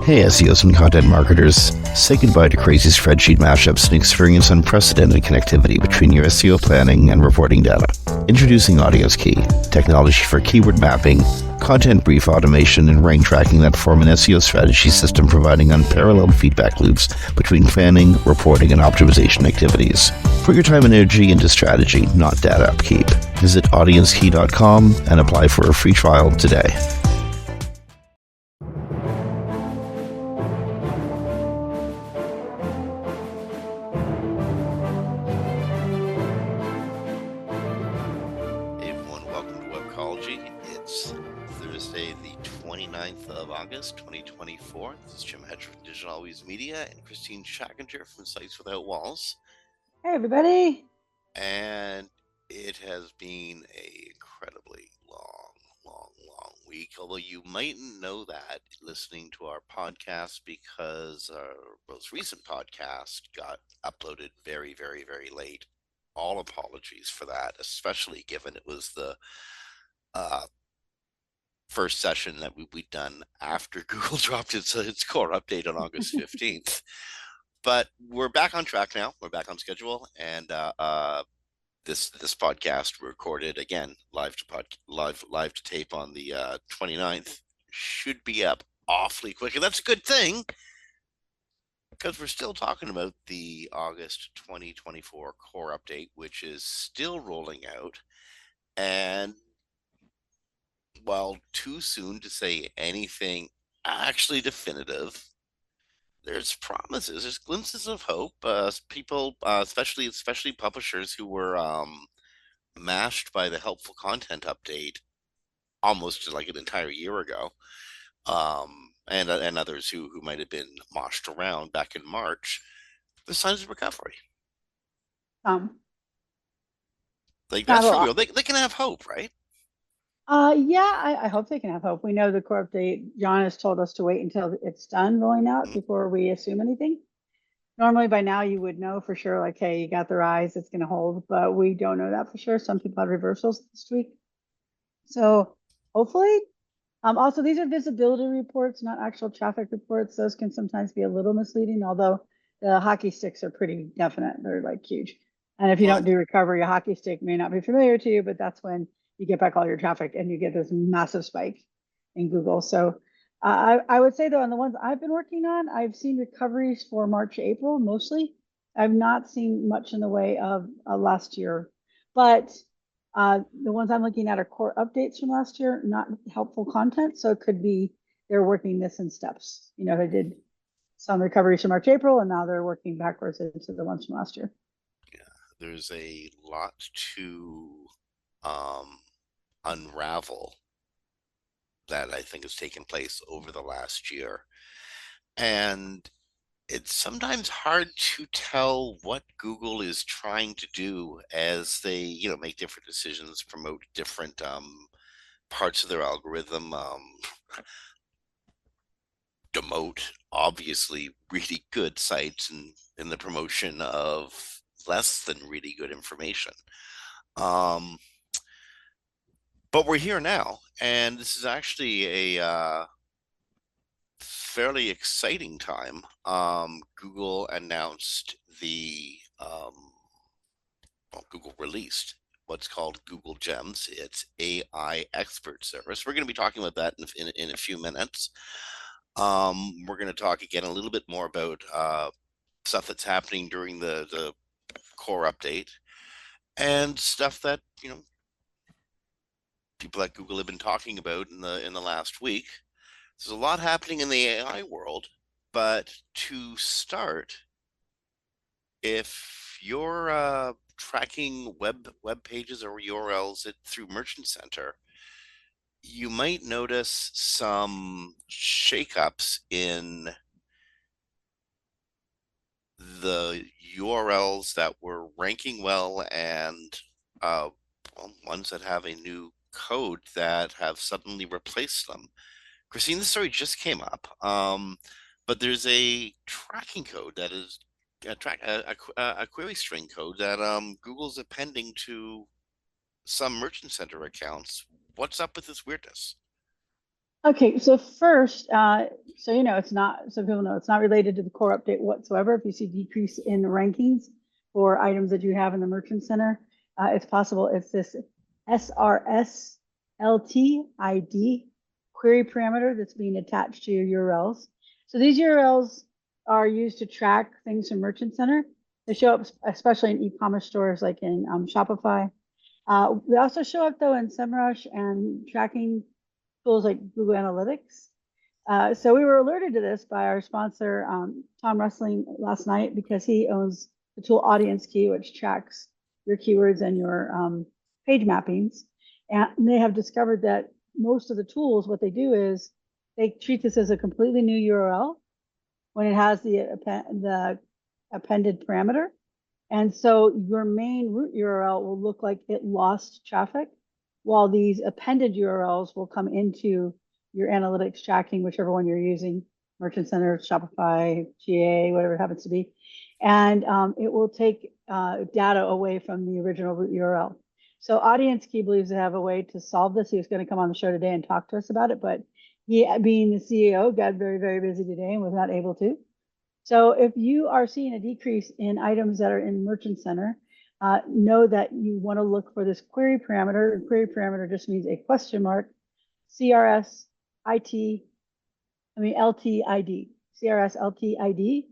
Hey SEOs and content marketers, say goodbye to crazy spreadsheet mashups and experience unprecedented connectivity between your SEO planning and reporting data. Introducing Audience Key, technology for keyword mapping, content brief automation, and rank tracking that form an SEO strategy system providing unparalleled feedback loops between planning, reporting, and optimization activities. Put your time and energy into strategy, not data upkeep. Visit audiencekey.com and apply for a free trial today. It's Thursday, the 29th of August, 2024. This is Jim Hedger from Digital Always Media and Kristine Schachinger from Sites Without Walls. Hey, everybody. And it has been an incredibly long week, although you mightn't know that listening to our podcast because our most recent podcast got uploaded very late. All apologies for that, especially given it was the first session that we'd done after Google dropped its core update on August 15th. But we're back on track now. We're back on schedule, and this podcast recorded again live to tape on the 29th should be up awfully quick, and that's a good thing because we're still talking about the August 2024 core update, which is still rolling out, and while too soon to say anything actually definitive, there's promises, there's glimpses of hope. People, especially publishers who were mashed by the helpful content update almost like an entire year ago, and others who might have been moshed around back in March, there's signs of recovery. Like that's for real. They can have hope, right? Yeah, I hope they can have hope. We know the core update. John has told us to wait until it's done rolling out before we assume anything. Normally by now you would know for sure, like, hey, you got the rise, it's going to hold, but we don't know that for sure. Some people had reversals this week. So hopefully, also these are visibility reports, not actual traffic reports. Those can sometimes be a little misleading, although the hockey sticks are pretty definite. They're like huge. And if you don't do recovery, a hockey stick may not be familiar to you, but that's when you get back all your traffic and you get this massive spike in Google. So I would say though, on the ones I've been working on, I've seen recoveries for March, April, mostly. I've not seen much in the way of last year, but the ones I'm looking at are core updates from last year, not helpful content. So it could be they're working this in steps. You know, they did some recoveries from March, April, and now they're working backwards into the ones from last year. Yeah, there's a lot to unravel that I think has taken place over the last year, and it's sometimes hard to tell what Google is trying to do as they make different decisions, promote different parts of their algorithm, demote obviously really good sites in the promotion of less than really good information. But we're here now, and this is actually a fairly exciting time. Google announced Google released what's called Google Gems. It's AI expert service. We're going to be talking about that in a few minutes. We're going to talk again a little bit more about stuff that's happening during the core update and stuff that people at Google have been talking about in the last week. There's a lot happening in the AI world, but to start, if you're tracking web pages or URLs through Merchant Center, you might notice some shakeups in the URLs that were ranking well and ones that have a new code that have suddenly replaced them. Kristine, this story just came up, but there's a tracking code that is a query string code that Google's appending to some Merchant Center accounts. What's up with this weirdness? Okay, so first, so it's not, so people know it's not related to the core update whatsoever. If you see decrease in the rankings for items that you have in the Merchant Center, it's possible it's this SRS LTID query parameter that's being attached to your URLs. So these URLs are used to track things from Merchant Center. They show up especially in e-commerce stores like in Shopify. They also show up though in SEMrush and tracking tools like Google Analytics. So we were alerted to this by our sponsor, Tom Rustling, last night because he owns the tool Audience Key, which tracks your keywords and your page mappings. And they have discovered that most of the tools, what they do is they treat this as a completely new URL when it has the appended parameter. And so your main root URL will look like it lost traffic, while these appended URLs will come into your analytics tracking, whichever one you're using, Merchant Center, Shopify, GA, whatever it happens to be. And it will take data away from the original root URL. So Audience Key believes they have a way to solve this. He was going to come on the show today and talk to us about it, but he, being the CEO, got very, very busy today and was not able to. So if you are seeing a decrease in items that are in Merchant Center, know that you want to look for this query parameter. And query parameter just means a question mark, CRS LTID, CRS LTID,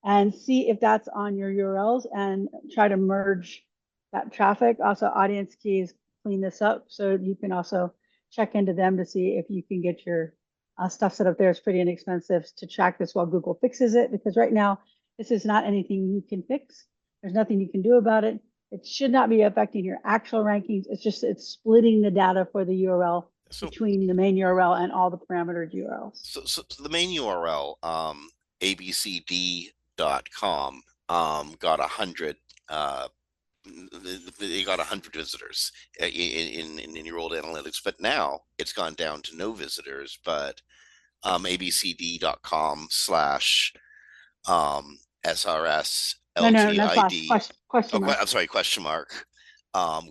and see if that's on your URLs and try to merge that traffic. Also, Audience Keys clean this up so you can also check into them to see if you can get your stuff set up there. It's pretty inexpensive to track this while Google fixes it, because right now this is not anything you can fix. There's nothing you can do about it. It should not be affecting your actual rankings. It's splitting the data for the URL between the main URL and all the parametered URLs. So the main URL, abcd.com, got 100. They got 100 visitors in your old analytics, but now it's gone down to no visitors. But abcd.com slash SRS LTID. Question mark. I'm sorry, question mark.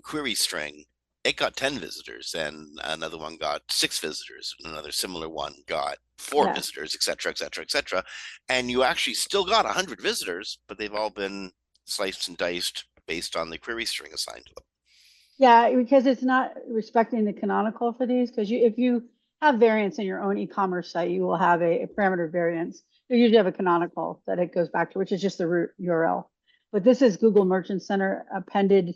Query string. It got 10 visitors, and another one got 6 visitors, and another similar one got 4 visitors, etc., etc., etc. And you actually still got 100 visitors, but they've all been sliced and diced based on the query string assigned to them. Yeah, because it's not respecting the canonical for these. Because if you have variants in your own e-commerce site, you will have a parameter variance. You usually have a canonical that it goes back to, which is just the root URL. But this is Google Merchant Center appended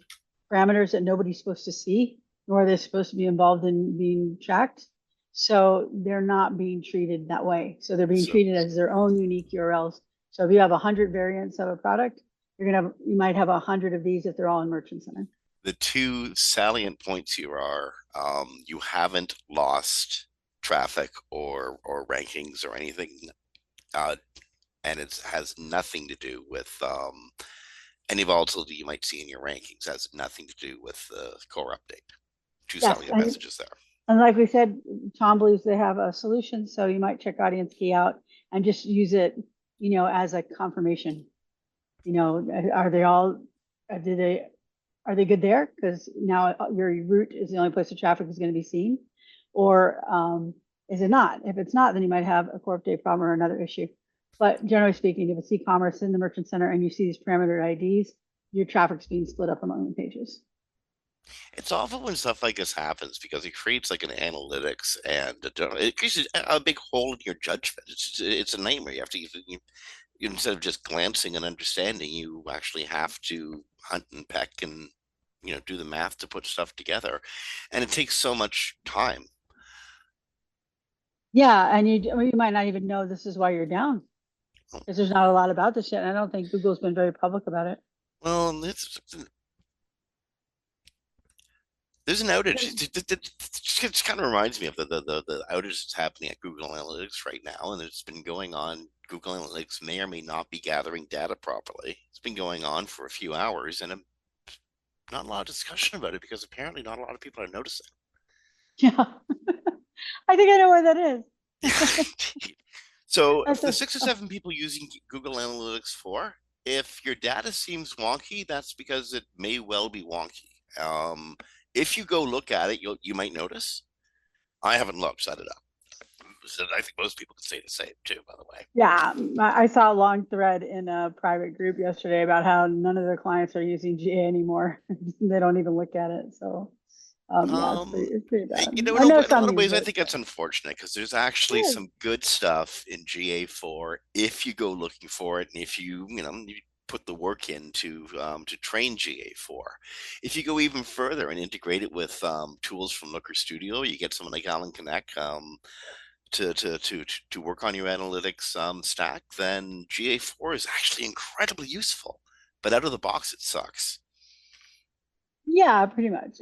parameters that nobody's supposed to see, nor are they supposed to be involved in being tracked. So they're not being treated that way. So they're being treated as their own unique URLs. So if you have 100 variants of a product, you might have 100 of these if they're all in Merchant Center. The two salient points here are you haven't lost traffic or rankings or anything, and it has nothing to do with any volatility you might see in your rankings. It has nothing to do with the core update. Two salient messages there. And like we said, Tom believes they have a solution, so you might check Audience Key out and just use it, as a confirmation. Are they good there? Because now your root is the only place the traffic is going to be seen, or is it not? If it's not, then you might have a core update problem or another issue. But generally speaking, if it's e-commerce in the Merchant Center and you see these parameter IDs, your traffic's being split up among the pages. It's awful when stuff like this happens because it creates like an analytics and it creates a big hole in your judgment. It's a nightmare. You have to instead of just glancing and understanding, you actually have to hunt and peck and do the math to put stuff together, and it takes so much time. Yeah, and you might not even know this is why you're down, because there's not a lot about this yet. And I don't think Google's been very public about it. Well, there's an outage. It kind of reminds me of the outage that's happening at Google Analytics right now, and it's been going on. Google Analytics may or may not be gathering data properly. It's been going on for a few hours, and not a lot of discussion about it because apparently not a lot of people are noticing. Yeah, I think I know where that is. So if the 6 or 7 people using Google Analytics 4, if your data seems wonky, that's because it may well be wonky. If you go look at it, you might notice. I haven't looked, set it up. I think most people can say the same too, by the way. Yeah, I saw a long thread in a private group yesterday about how none of their clients are using GA anymore. They don't even look at it. So, yeah, it's pretty bad. I In know a some lot of use ways, I it, think but that's unfortunate because there's actually it is. some good stuff in GA4 if you go looking for it, and if you put the work in to train GA4. If you go even further and integrate it with tools from Looker Studio, you get someone like Alan Connect to work on your analytics stack, then GA4 is actually incredibly useful. But out of the box, it sucks. Yeah, pretty much.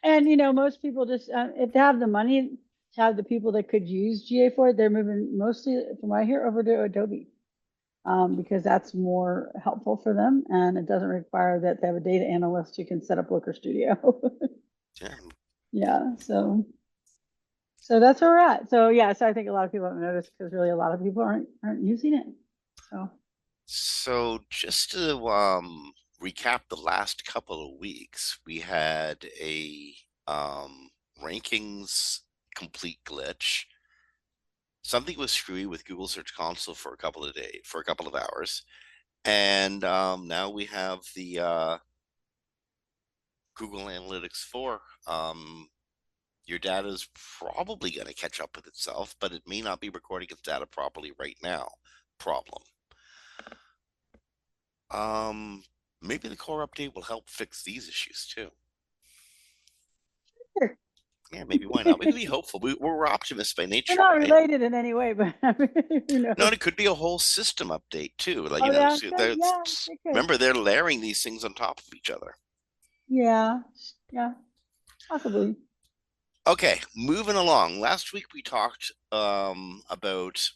And most people just if they have the money to have the people that could use GA4, they're moving mostly, from what I hear, over to Adobe. Because that's more helpful for them and it doesn't require that they have a data analyst who can set up Looker Studio. Yeah. Yeah, so that's where we're at. So yeah, so I think a lot of people haven't noticed because really a lot of people aren't using it. So So just to recap the last couple of weeks, we had a rankings complete glitch. Something was screwy with Google Search Console for a couple of days, for a couple of hours, and now we have the Google Analytics 4. Your data is probably going to catch up with itself, but it may not be recording its data properly right now. Problem. Um, Maybe the core update will help fix these issues too. sure. Yeah, maybe why not? We can be hopeful. We're optimists by They're nature, not right? related in any way, but who No, knows? and it could be a whole system update too. Like, Oh yeah, so good. Yeah, it could. remember they're layering these things on top of each other. Yeah, yeah, possibly. Okay, moving along. Last week we talked about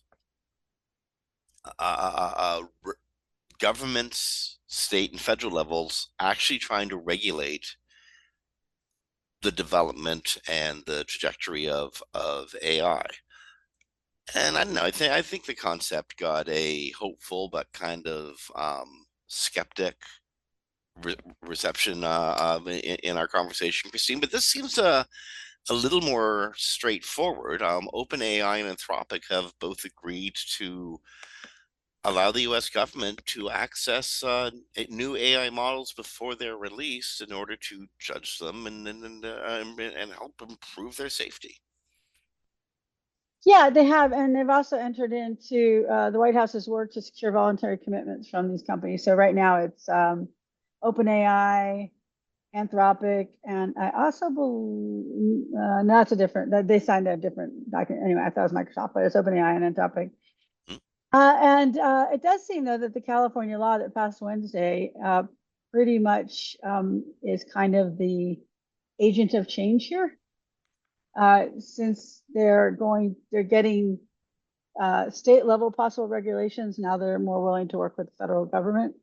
governments, state and federal levels actually trying to regulate the development and the trajectory of AI. And I don't know. I think the concept got a hopeful but kind of skeptic reception in our conversation, Kristine. But this seems a little more straightforward. OpenAI and Anthropic have both agreed to allow the U.S. government to access new AI models before they're released in order to judge them and help improve their safety. Yeah, they have, and they've also entered into the White House's work to secure voluntary commitments from these companies. So right now it's OpenAI, Anthropic, and I also believe no, that's a different. They signed a different document. Anyway, I thought it was Microsoft, but it's OpenAI and Anthropic. Hmm? And it does seem though that the California law that passed Wednesday pretty much is kind of the agent of change here, since they're getting state level possible regulations. Now they're more willing to work with the federal government.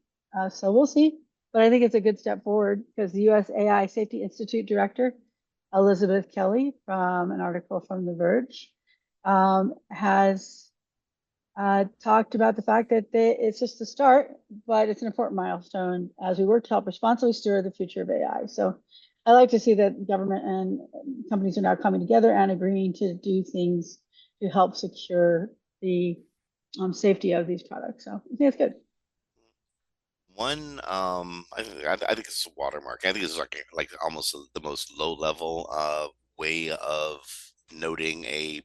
So we'll see. But I think it's a good step forward because the US AI Safety Institute director, Elizabeth Kelly, from an article from The Verge, has talked about the fact that it's just the start, but it's an important milestone as we work to help responsibly steward the future of AI. So I like to see that government and companies are now coming together and agreeing to do things to help secure the safety of these products. So I think it's good. One, I think it's a watermark. I think it's like almost the most low level way of noting a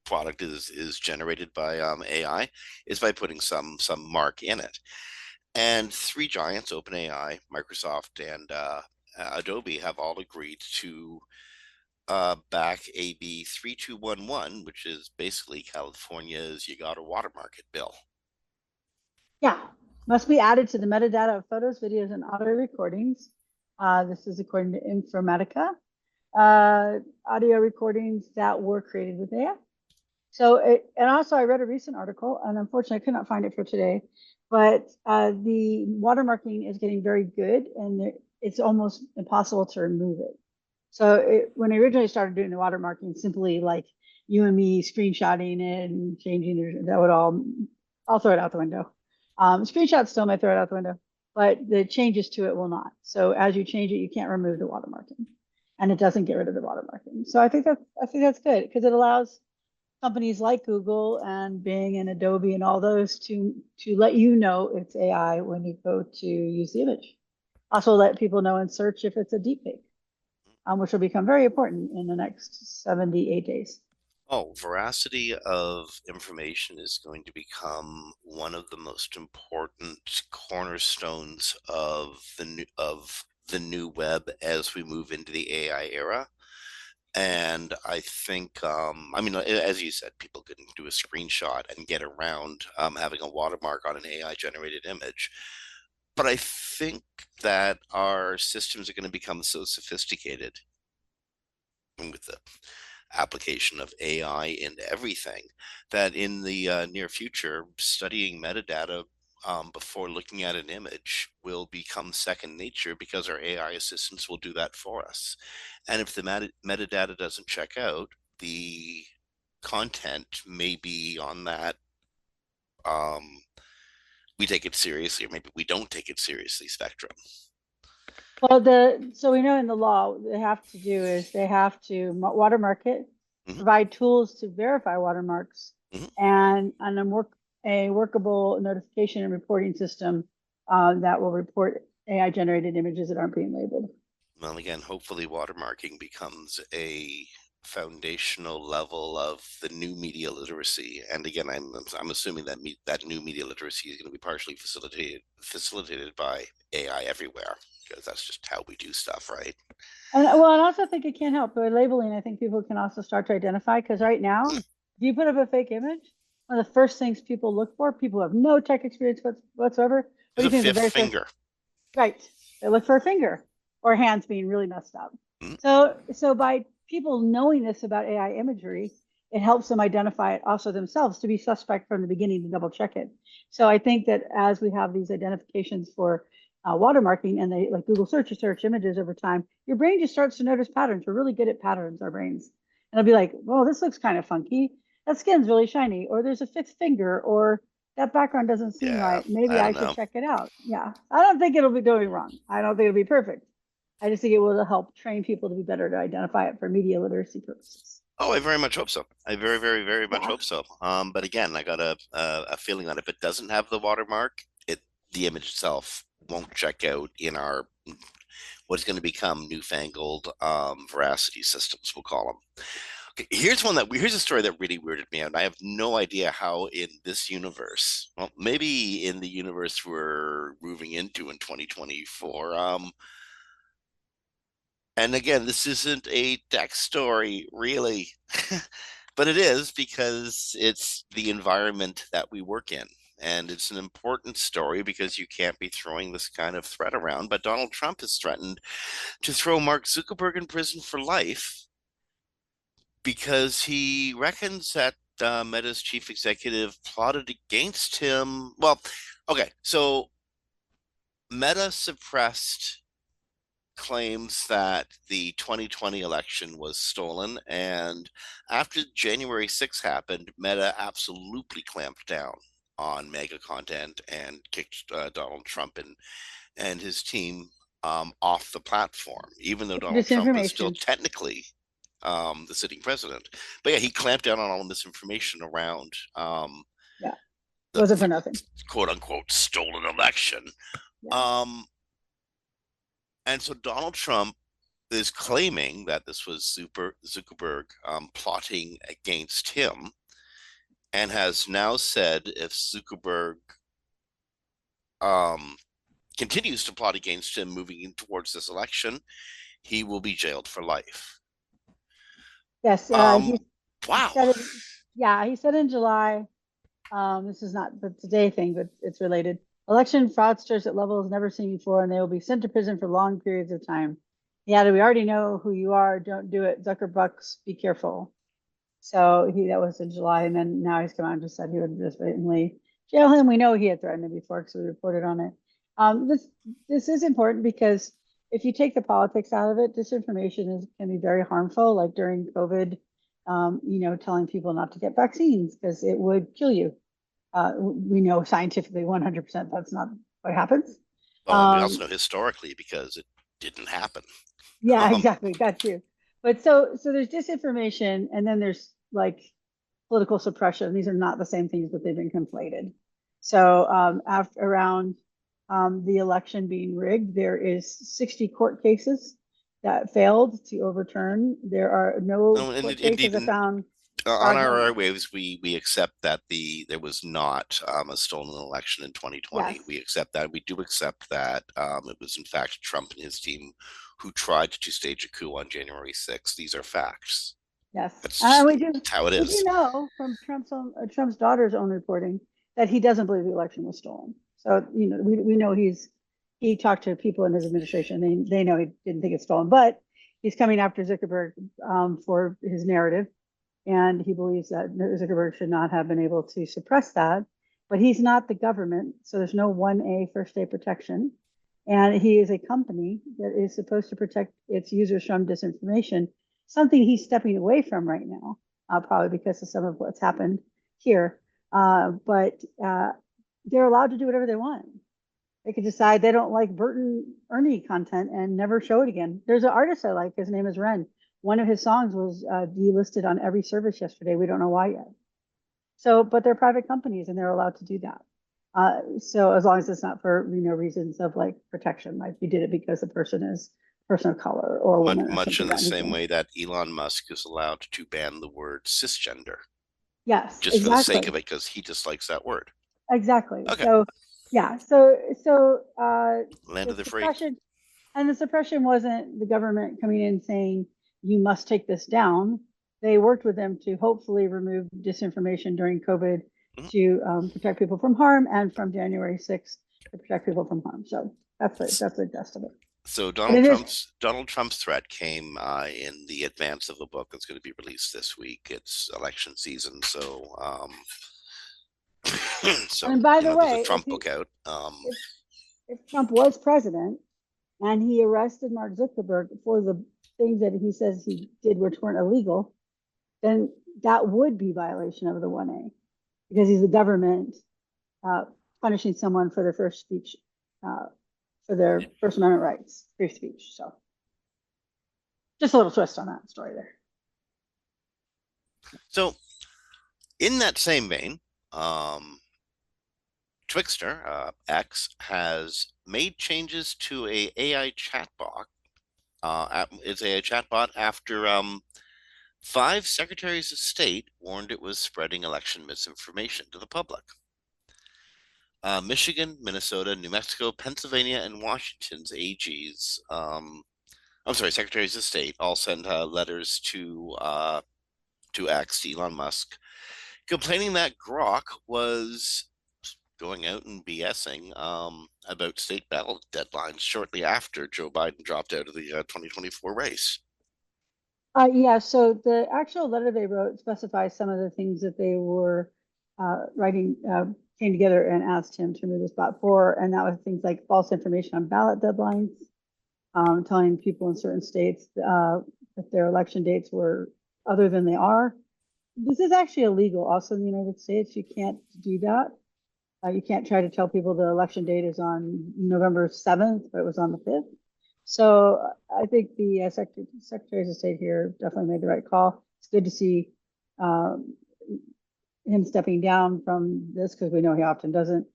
product is generated by AI is by putting some mark in it. And three giants, OpenAI, Microsoft, and Adobe, have all agreed to back AB 3211, which is basically California's "you got to watermark it" bill. Yeah, must be added to the metadata of photos, videos, and audio recordings. This is according to Informatica. Audio recordings that were created with AI. So, and also I read a recent article, and unfortunately I could not find it for today, but the watermarking is getting very good, and it's almost impossible to remove it. So when I originally started doing the watermarking, simply like you and me screenshotting it and changing it, that would I'll throw it out the window. Screenshots still may throw it out the window, but the changes to it will not. So as you change it, you can't remove the watermarking. and it doesn't get rid of the watermarking. So I think that's good because it allows companies like Google and Bing and Adobe and all those to let you know it's AI when you go to use the image. Also let people know in search if it's a deepfake, which will become very important in the next 78 days. Oh, veracity of information is going to become one of the most important cornerstones of the new web as we move into the AI era. And I think, I mean, as you said, people can do a screenshot and get around having a watermark on an AI generated image. But I think that our systems are going to become so sophisticated with the application of AI in everything that in the near future, studying metadata before looking at an image will become second nature because our AI assistants will do that for us. And if the metadata doesn't check out, the content may be on that we take it seriously, or maybe we don't take it seriously spectrum. Well, so we know in the law, they have to do is they have to watermark it, Mm-hmm. provide tools to verify watermarks, Mm-hmm. and a workable notification and reporting system that will report AI generated images that aren't being labeled. Well, again, hopefully watermarking becomes a foundational level of the new media literacy. And again, I'm assuming that that new media literacy is going to be partially facilitated by AI everywhere, because that's just how we do stuff, right? And well, I also think it can't help by labeling. I think people can also start to identify because right now, if you put up a fake image, one of the first things people look for, people who have no tech experience whatsoever, what do you There's a think the fifth very first? finger. Right, they look for a finger or hands being really messed up. Mm-hmm. So by people knowing this about AI imagery, it helps them identify it also themselves to be suspect from the beginning to double check it. So I think that as we have these identifications for watermarking and they like Google search images over time, your brain just starts to notice patterns. We're really good at patterns, our brains. And it'll be like, well, this looks kind of funky. That skin's really shiny, or there's a fifth finger, or that background doesn't seem Yeah, right. Maybe I I don't should know. check it out. Yeah. I don't think it'll be doing wrong. I don't think it'll be perfect. I just think it will help train people to be better to identify it for media literacy purposes. Oh, I very much hope so. I very, very, very much Yeah. hope so. But again, I got a feeling that if it doesn't have the watermark, the image itself won't check out in our what's going to become newfangled veracity systems, we'll call them. Okay, here's a story that really weirded me out. I have no idea how in this universe, well, maybe in the universe we're moving into in 2024. And again, this isn't a tech story, really, but it is because it's the environment that we work in. And it's an important story because you can't be throwing this kind of threat around. But Donald Trump has threatened to throw Mark Zuckerberg in prison for life because he reckons that Meta's chief executive plotted against him. Well, okay, so Meta suppressed claims that the 2020 election was stolen. And after January 6th happened, Meta absolutely clamped down on mega content and kicked Donald Trump and his team off the platform, even though Donald Trump is still Disinformation. technically the sitting president. But yeah, he clamped down on all the misinformation around Yeah. the Wasn't for nothing. quote unquote stolen election. Yeah. And so Donald Trump is claiming that this was Zuckerberg plotting against him, and has now said if Zuckerberg um, continues to plot against him moving in towards this election, he will be jailed for life. Yes. He Wow. said it. Yeah. He said in July, this is not the today thing, but it's related. Election fraudsters at levels never seen before, and they will be sent to prison for long periods of time. Yeah, we already know who you are. Don't do it. Zuckerbucks, be careful. So that was in July, and then now he's come out and just said he would just blatantly jail him. We know he had threatened him before because we reported on it. This is important because if you take the politics out of it, disinformation can be very harmful. Like during COVID, telling people not to get vaccines because it would kill you. We know scientifically 100% that's not what happens. Well, and we also know historically because it didn't happen. Yeah, Um, exactly. Got you. But so there's disinformation and then there's like political suppression. These are not the same things, but they've been conflated. So after around the election being rigged, there is 60 court cases that failed to overturn. There are no no, court indeed, cases that found on fraudulent. our waves, we accept that there was not a stolen election in 2020. Yes, We accept that. We do accept that it was in fact Trump and his team who tried to stage a coup on January 6th. These are facts. yes. That's And just how it we do is. know from Trump's daughter's own reporting that he doesn't believe the election was stolen. So, we know he talked to people in his administration. They know he didn't think it's stolen, but he's coming after Zuckerberg for his narrative. And he believes that Zuckerberg should not have been able to suppress that. But he's not the government, so there's no 1A first day protection. And he is a company that is supposed to protect its users from disinformation, something he's stepping away from right now, probably because of some of what's happened here. But they're allowed to do whatever they want. They could decide they don't like Burton Ernie content and never show it again. There's an artist I like. His name is Ren. One of his songs was delisted on every service yesterday. We don't know why yet. So, but they're private companies and they're allowed to do that. So as long as it's not for reasons of like protection, like you did it because the person is a person of color or a Much, woman or much something in of the that same nature. way that Elon Musk is allowed to ban the word cisgender Yes, just for the sake exactly. of it because he dislikes that word. Exactly. Okay, So yeah, so land the of the free. suppression wasn't the government coming in saying you must take this down. They worked with them to hopefully remove disinformation during COVID Mhm. to protect people from harm and from January 6th to protect people from harm. So that's the gist of it. So But it is Donald Trump's threat came in the advance of a book that's going to be released this week. It's election season, so so and by the there's a way, Trump book out. if if Trump was president and he arrested Mark Zuckerberg for the things that he says he did which weren't illegal, then that would be violation of the 1A because he's the government uh, punishing someone for their first speech, uh, for their First Amendment rights, free speech. So just a little twist on that story there. So in that same vein, Twixter X has made changes to a AI chatbot. It's a chatbot after five secretaries of state warned it was spreading election misinformation to the public. Michigan, Minnesota, New Mexico, Pennsylvania, and Washington's AGs, I'm sorry, secretaries of state, all sent letters to X, Elon Musk, complaining that Grok was going out and BSing about state ballot deadlines shortly after Joe Biden dropped out of the 2024 race. Yeah, so the actual letter they wrote specifies some of the things that they were writing, came together and asked him to remove the spot for, and that was things like false information on ballot deadlines, telling people in certain states that their election dates were other than they are. This is actually illegal also in the United States. You can't do that. You can't try to tell people the election date is on November 7th, but it was on the 5th. So I think the secretaries of state here definitely made the right call. It's good to see um, him stepping down from this because we know he often doesn't.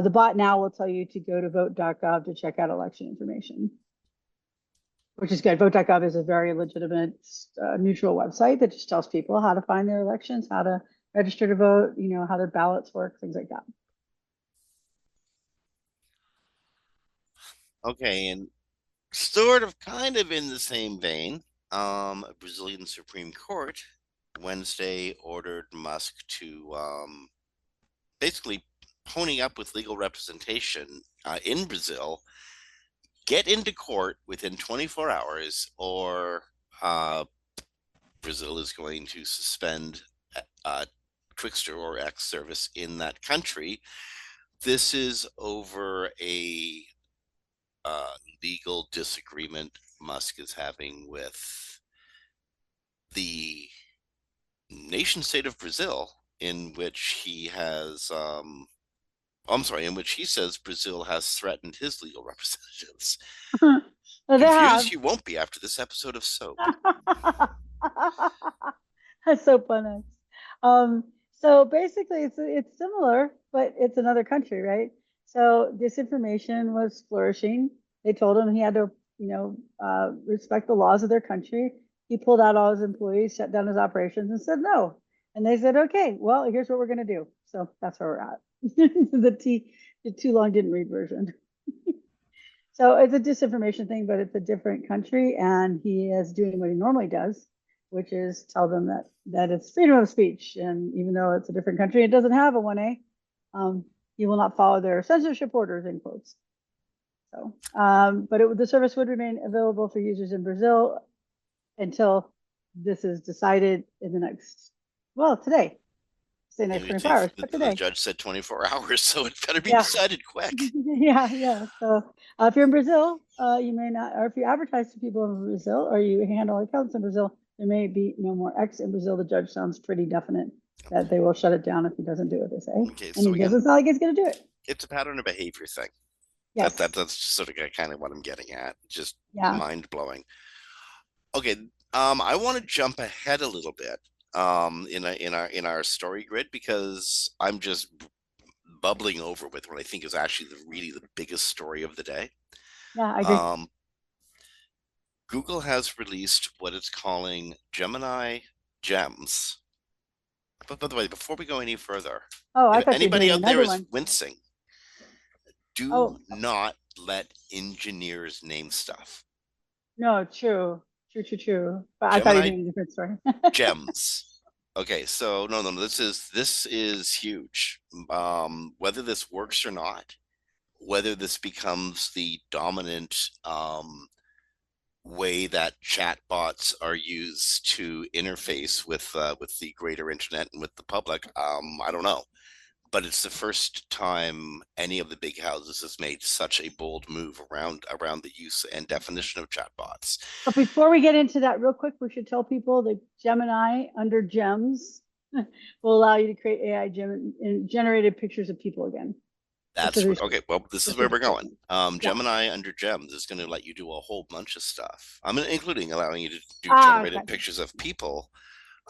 The bot now will tell you to go to vote.gov to check out election information, which is good. Vote.gov is a very legitimate, neutral website that just tells people how to find their elections, how to register to vote, how their ballots work, things like that. Okay, and sort of kind of in the same vein, a Brazilian Supreme Court Wednesday ordered Musk to basically pony up with legal representation in Brazil, get into court within 24 hours, or Brazil is going to suspend Twixter or X service in that country. This is over a legal disagreement Musk is having with the nation state of Brazil, in which he has, I'm sorry, in which he says Brazil has threatened his legal representatives. Well, they Confused have. you won't be after this episode of Soap. That's so funny. Um, so basically, it's similar, but it's another country, right? So disinformation was flourishing. They told him he had to, respect the laws of their country. He pulled out all his employees, shut down his operations, and said no. And they said, okay, well, here's what we're going to do. So that's where we're at. The too long didn't read version. So it's a disinformation thing, but it's a different country, and he is doing what he normally does, which is tell them that it's freedom of speech, and even though it's a different country, it doesn't have a 1A. He will not follow their censorship orders in quotes. So, but the service would remain available for users in Brazil until this is decided in the next, well, today. Say next 24 hours, but The today. judge said 24 hours, so it better be Yeah. decided quick. Yeah. So if you're in Brazil, you may not, or if you advertise to people in Brazil or you handle accounts in Brazil, there may be no more X in Brazil. The judge sounds pretty definite that they will shut it down if he doesn't do what they say. Okay, And so he again, doesn't sound like he's going to do it. it's a pattern of behavior thing. Yes. That's sort of kind of what I'm getting at. Just Yeah. mind blowing. Okay, I want to jump ahead a little bit in our story grid, because I'm just bubbling over with what I think is actually really the biggest story of the day. Yeah, I agree. Um, Google has released what it's calling Gemini Gems. But by the way, before we go any further, Oh, I if thought you were anybody doing out there another is one. wincing, do Oh, not let engineers name stuff. no, true. True. But I thought you were Gemini doing a different story. Gems. Okay, so no, this is huge. Whether this works or not, whether this becomes the dominant way that chatbots are used to interface with the greater internet and with the public, I don't know. But it's the first time any of the big houses has made such a bold move around the use and definition of chatbots. But before we get into that, real quick, we should tell people that Gemini under Gems will allow you to create AI generated pictures of people again. Just That's as what, okay. Well, this is just where as we're going. restrictions. Yeah. Gemini under Gems is going to let you do a whole bunch of stuff. I mean, including allowing you to do Ah, generated okay. pictures of people,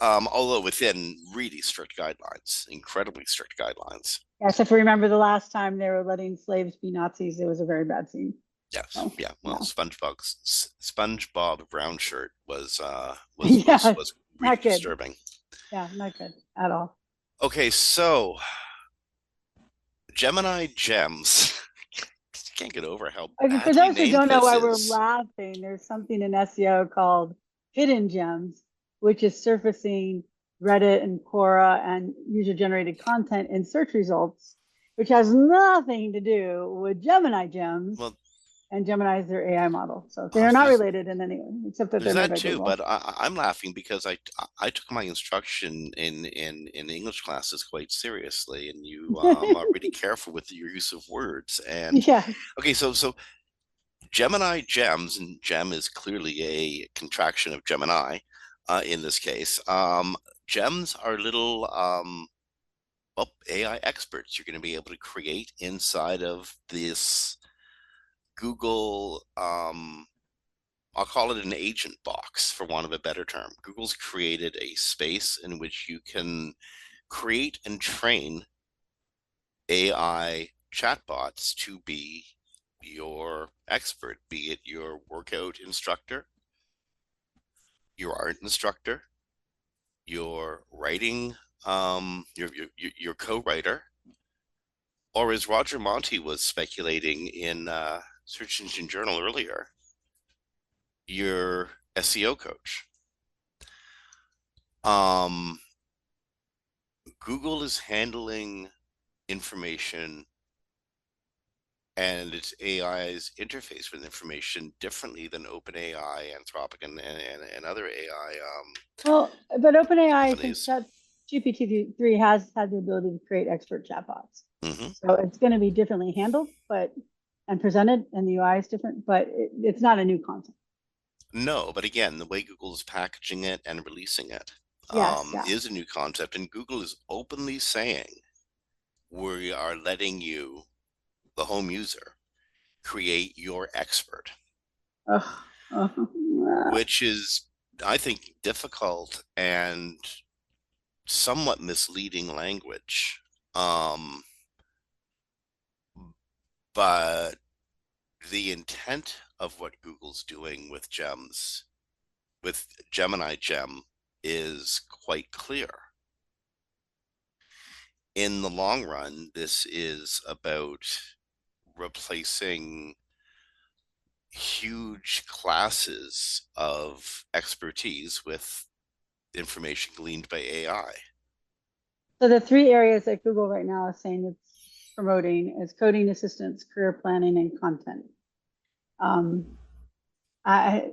although within really strict guidelines, incredibly strict guidelines. Yes, if we remember the last time they were letting slaves be Nazis, it was a very bad scene. Yes, So yeah. Well, yeah. SpongeBob Brown Shirt was Yeah, really not good. disturbing. Yeah, not good at all. Okay, so Gemini Gems. Can't get over how Okay, for badly those who named don't know this why we're is. laughing, there's something in SEO called hidden gems, which is surfacing Reddit and Quora and user-generated content in search results, which has nothing to do with Gemini gems, Well, and Gemini is their AI model. So they are not related in any way, except that there's they're made that by too, Google. but I'm laughing because I took my instruction in English classes quite seriously, and you are really careful with your use of words. And Yes. okay, so Gemini Gems, and Gem is clearly a contraction of Gemini in this case. Gems are little well, AI experts you're going to be able to create inside of this Google I'll call it an agent box, for want of a better term. Google's created a space in which you can create and train AI chatbots to be your expert, be it your workout instructor, your art instructor, your writing, your co-writer, or as Roger Monti was speculating in Search Engine Journal earlier, your SEO coach. Um, Google is handling information and its AI's interface with information differently than OpenAI, Anthropic, and other AI Well, but OpenAI, since companies. Chat GPT-3 has had the ability to create expert chatbots. Mm-hmm. So it's going to be differently handled, but and presented, and the UI is different, but it's not a new concept. No, but again, the way Google is packaging it and releasing it Yes, yeah. is a new concept, and Google is openly saying we are letting you, the home user, create your expert. which is, I think, difficult and somewhat misleading language. But the intent of what Google's doing with gems, with Gemini Gem, is quite clear. In the long run, this is about replacing huge classes of expertise with information gleaned by AI. So the three areas that Google right now is saying it's promoting is coding assistance, career planning, and content. I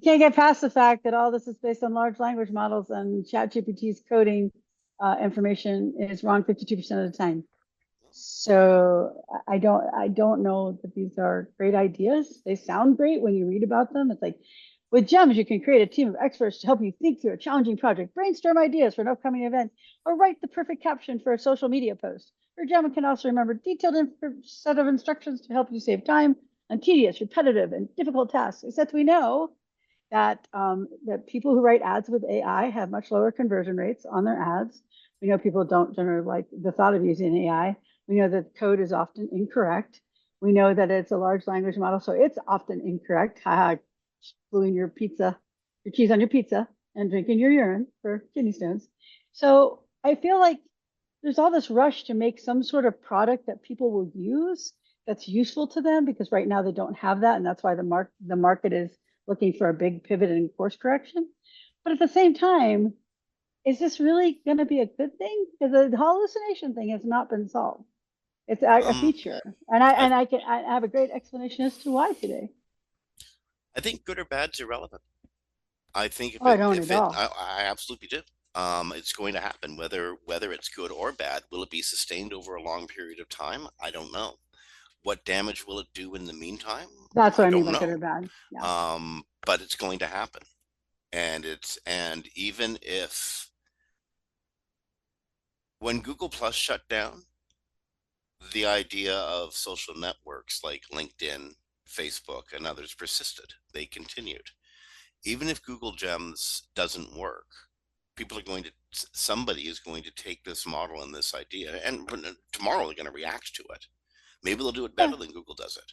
can't get past the fact that all this is based on large language models, and ChatGPT's coding information is wrong 52% of the time. So I don't know that these are great ideas. They sound great when you read about them. It's like, with GEMS, you can create a team of experts to help you think through a challenging project, brainstorm ideas for an upcoming event, or write the perfect caption for a social media post. Your GEM can also remember detailed set of instructions to help you save time on tedious, repetitive, and difficult tasks. Except we know that that people who write ads with AI have much lower conversion rates on their ads. We know people don't generally like the thought of using AI. We know that code is often incorrect. We know that it's a large language model, so it's often incorrect. Gluing your pizza, your cheese on your pizza, and drinking your urine for kidney stones. So I feel like there's all this rush to make some sort of product that people will use that's useful to them, because right now they don't have that, and that's why the market is looking for a big pivot and course correction. But at the same time, is this really going to be a good thing? Because the hallucination thing has not been solved. It's a feature, and I have a great explanation as to why today. I think good or bad's irrelevant. I think I don't at all. I absolutely do. It's going to happen, whether it's good or bad. Will it be sustained over a long period of time? I don't know. What damage will it do in the meantime? That's what I mean don't by know. good or bad. Yeah. But it's going to happen, and even if, when Google Plus shut down, the idea of social networks like LinkedIn, Facebook, and others persisted. They continued. Even if Google Gems doesn't work, somebody is going to take this model and this idea, and tomorrow they're going to react to it. Maybe they'll do it better than Google does it.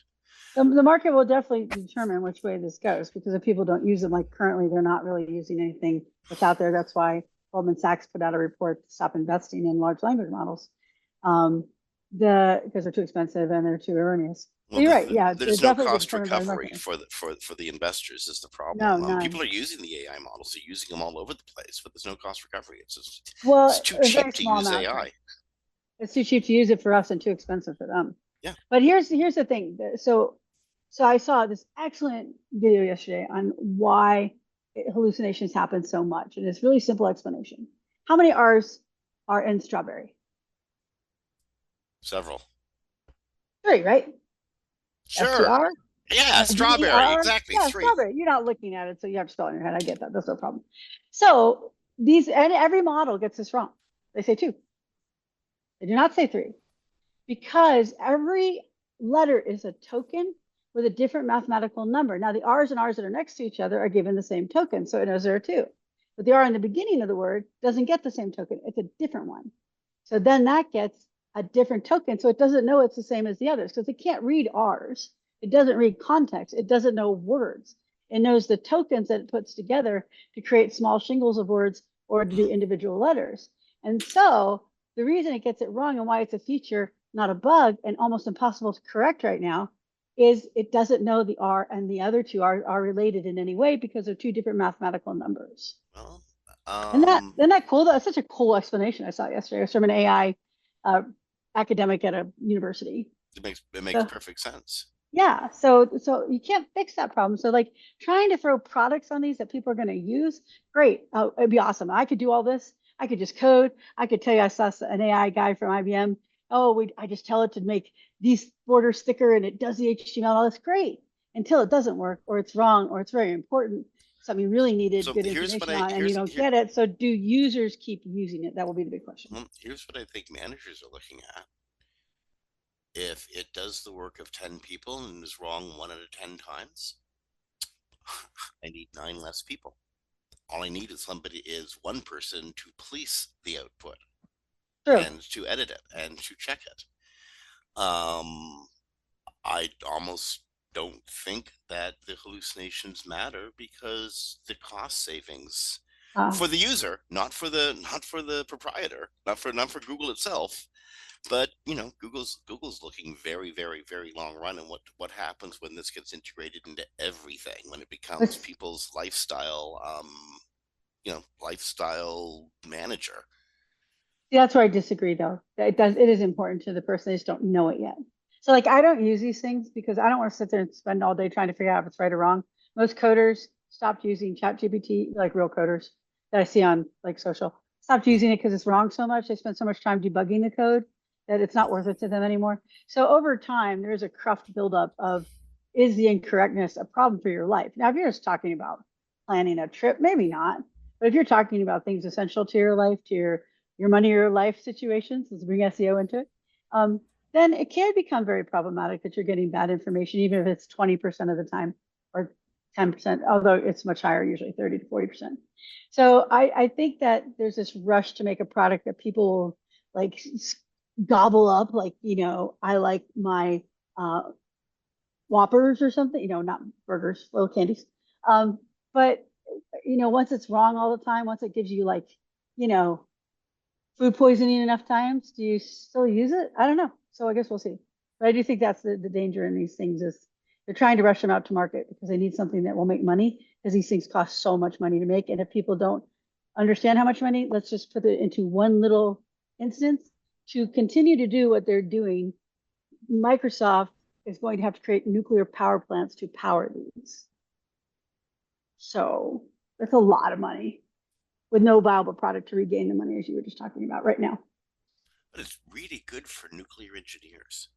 The market will definitely determine which way this goes, because if people don't use them, like currently, they're not really using anything that's out there. That's why Goldman Sachs put out a report to stop investing in large language models, because they're too expensive and they're too erroneous. Well, you're right. Yeah, there's no cost recovery for the investors is the problem. No, people are using the AI models; they're using them all over the place, but there's no cost recovery. It's too cheap to use AI. It's too cheap to use it for us and too expensive for them. Yeah. But here's the thing. So I saw this excellent video yesterday on why hallucinations happen so much, and it's really simple explanation. How many R's are in strawberry? Several. 3, right? Sure. S-T-R? Yeah, strawberry. Exactly. Yeah, 3. Strawberry. You're not looking at it, so you have to spell it in your head. I get that. That's no problem. So every model gets this wrong. They say 2. They do not say 3, because every letter is a token with a different mathematical number. Now, the R's and R's that are next to each other are given the same token, so it knows there are 2. But the R in the beginning of the word doesn't get the same token. It's a different one. So then that gets a different token, so it doesn't know it's the same as the others, because it can't read R's. It doesn't read context. It doesn't know words. It knows the tokens that it puts together to create small shingles of words or to do individual letters. And so the reason it gets it wrong and why it's a feature, not a bug, and almost impossible to correct right now, is it doesn't know the R and the other 2 are related in any way, because they're 2 different mathematical numbers. Well, isn't that cool? That's such a cool explanation I saw yesterday. It was from an AI academic at a university. It makes perfect sense. Yeah, so you can't fix that problem. So like trying to throw products on these that people are going to use, great. It'd be awesome. I could do all this. I could just code. I could tell you I saw an AI guy from IBM. I just tell it to make these borders thicker and it does the HTML. All that's great until it doesn't work, or it's wrong, or it's very important. Something you really needed good information on, and you don't get it. So do users keep using it? That will be the big question. Well, here's what I think managers are looking at. if it does the work of 10 people and is wrong 1 out of 10 times, I need 9 less people. All I need is one person to police the output True. and to edit it and to check it. Um, I almost don't think that the hallucinations matter because the cost savings Uh, for the user, not for the proprietor, not for Google itself, but Google's looking very, very, very long run, and what happens when this gets integrated into everything, when it becomes let's people's lifestyle, lifestyle manager. See, that's where I disagree though. It is important to the person, they just don't know it yet. So like I don't use these things because I don't want to sit there and spend all day trying to figure out if it's right or wrong. Most coders stopped using ChatGPT, like real coders that I see on like social, stopped using it because it's wrong so much. They spend so much time debugging the code that it's not worth it to them anymore. So over time, there's a cruft buildup of, is the incorrectness a problem for your life? Now, if you're just talking about planning a trip, maybe not. But if you're talking about things essential to your life, to your money or your life situations, let's bring SEO into it, then it can become very problematic that you're getting bad information, even if it's 20% of the time or 10%, although it's much higher, usually 30 to 40%. So I think that there's this rush to make a product that people like gobble up, like, I like my Whoppers or something, not burgers, little candies. But once it's wrong all the time, once it gives you like, you know, food poisoning enough times, do you still use it? I don't know. So I guess we'll see. But I do think that's the danger in these things is they're trying to rush them out to market because they need something that will make money because these things cost so much money to make. And if people don't understand how much money, let's just put it into one little instance to continue to do what they're doing. Microsoft is going to have to create nuclear power plants to power these. So that's a lot of money with no viable product to regain the money, as you were just talking about right now. But it's really good for nuclear engineers.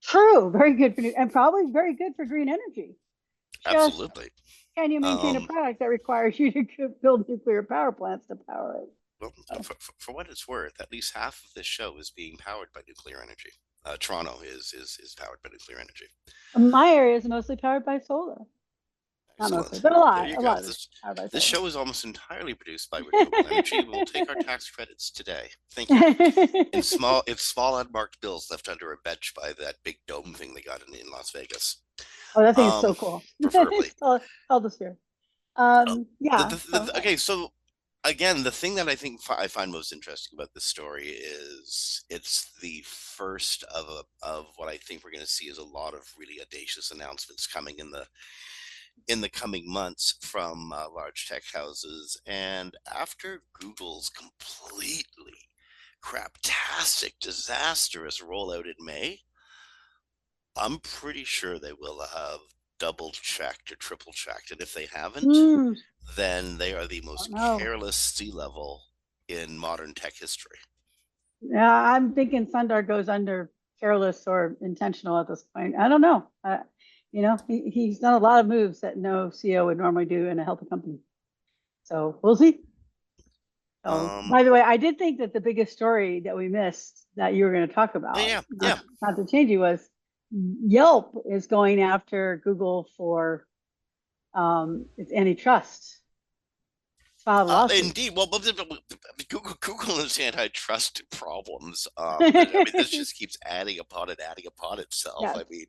True, very good for and probably very good for green energy. Just Absolutely. can you maintain a Um, product that requires you to build nuclear power plants to power it? well, So, for what it's worth, at least half of this show is being powered by nuclear energy. Toronto is powered by nuclear energy. my area is mostly powered by solar. Not mostly, Excellent. but There you a go. lot of it's powered by This solar. show is almost entirely produced by renewable energy. We'll take our tax credits today. Thank you. In small unmarked bills left under a bench by that big dome thing they got in Las Vegas. Oh, that thing is so cool. Preferably. It's held the sphere. Yeah. So Okay, so again, the thing that I think I find most interesting about this story is it's the first of what I think we're going to see is a lot of really audacious announcements coming in the coming months from large tech houses. And after Google's completely craptastic, disastrous rollout in May, I'm pretty sure they will have double checked or triple checked. And if they haven't, mm, then they are the don't most know. careless C-level in modern tech history. Yeah, I'm thinking Sundar goes under careless or intentional at this point. I don't know. He's done a lot of moves that no CEO would normally do in a healthy company. So we'll see. So, Um, by the way, I did think that the biggest story that we missed that you were going to talk about, yeah, yeah. not to change you, was Yelp is going after Google for its antitrust. It's filed a lawsuit. Indeed. Well, Google and its antitrust problems. I mean, this just keeps adding upon itself. Yeah. I mean,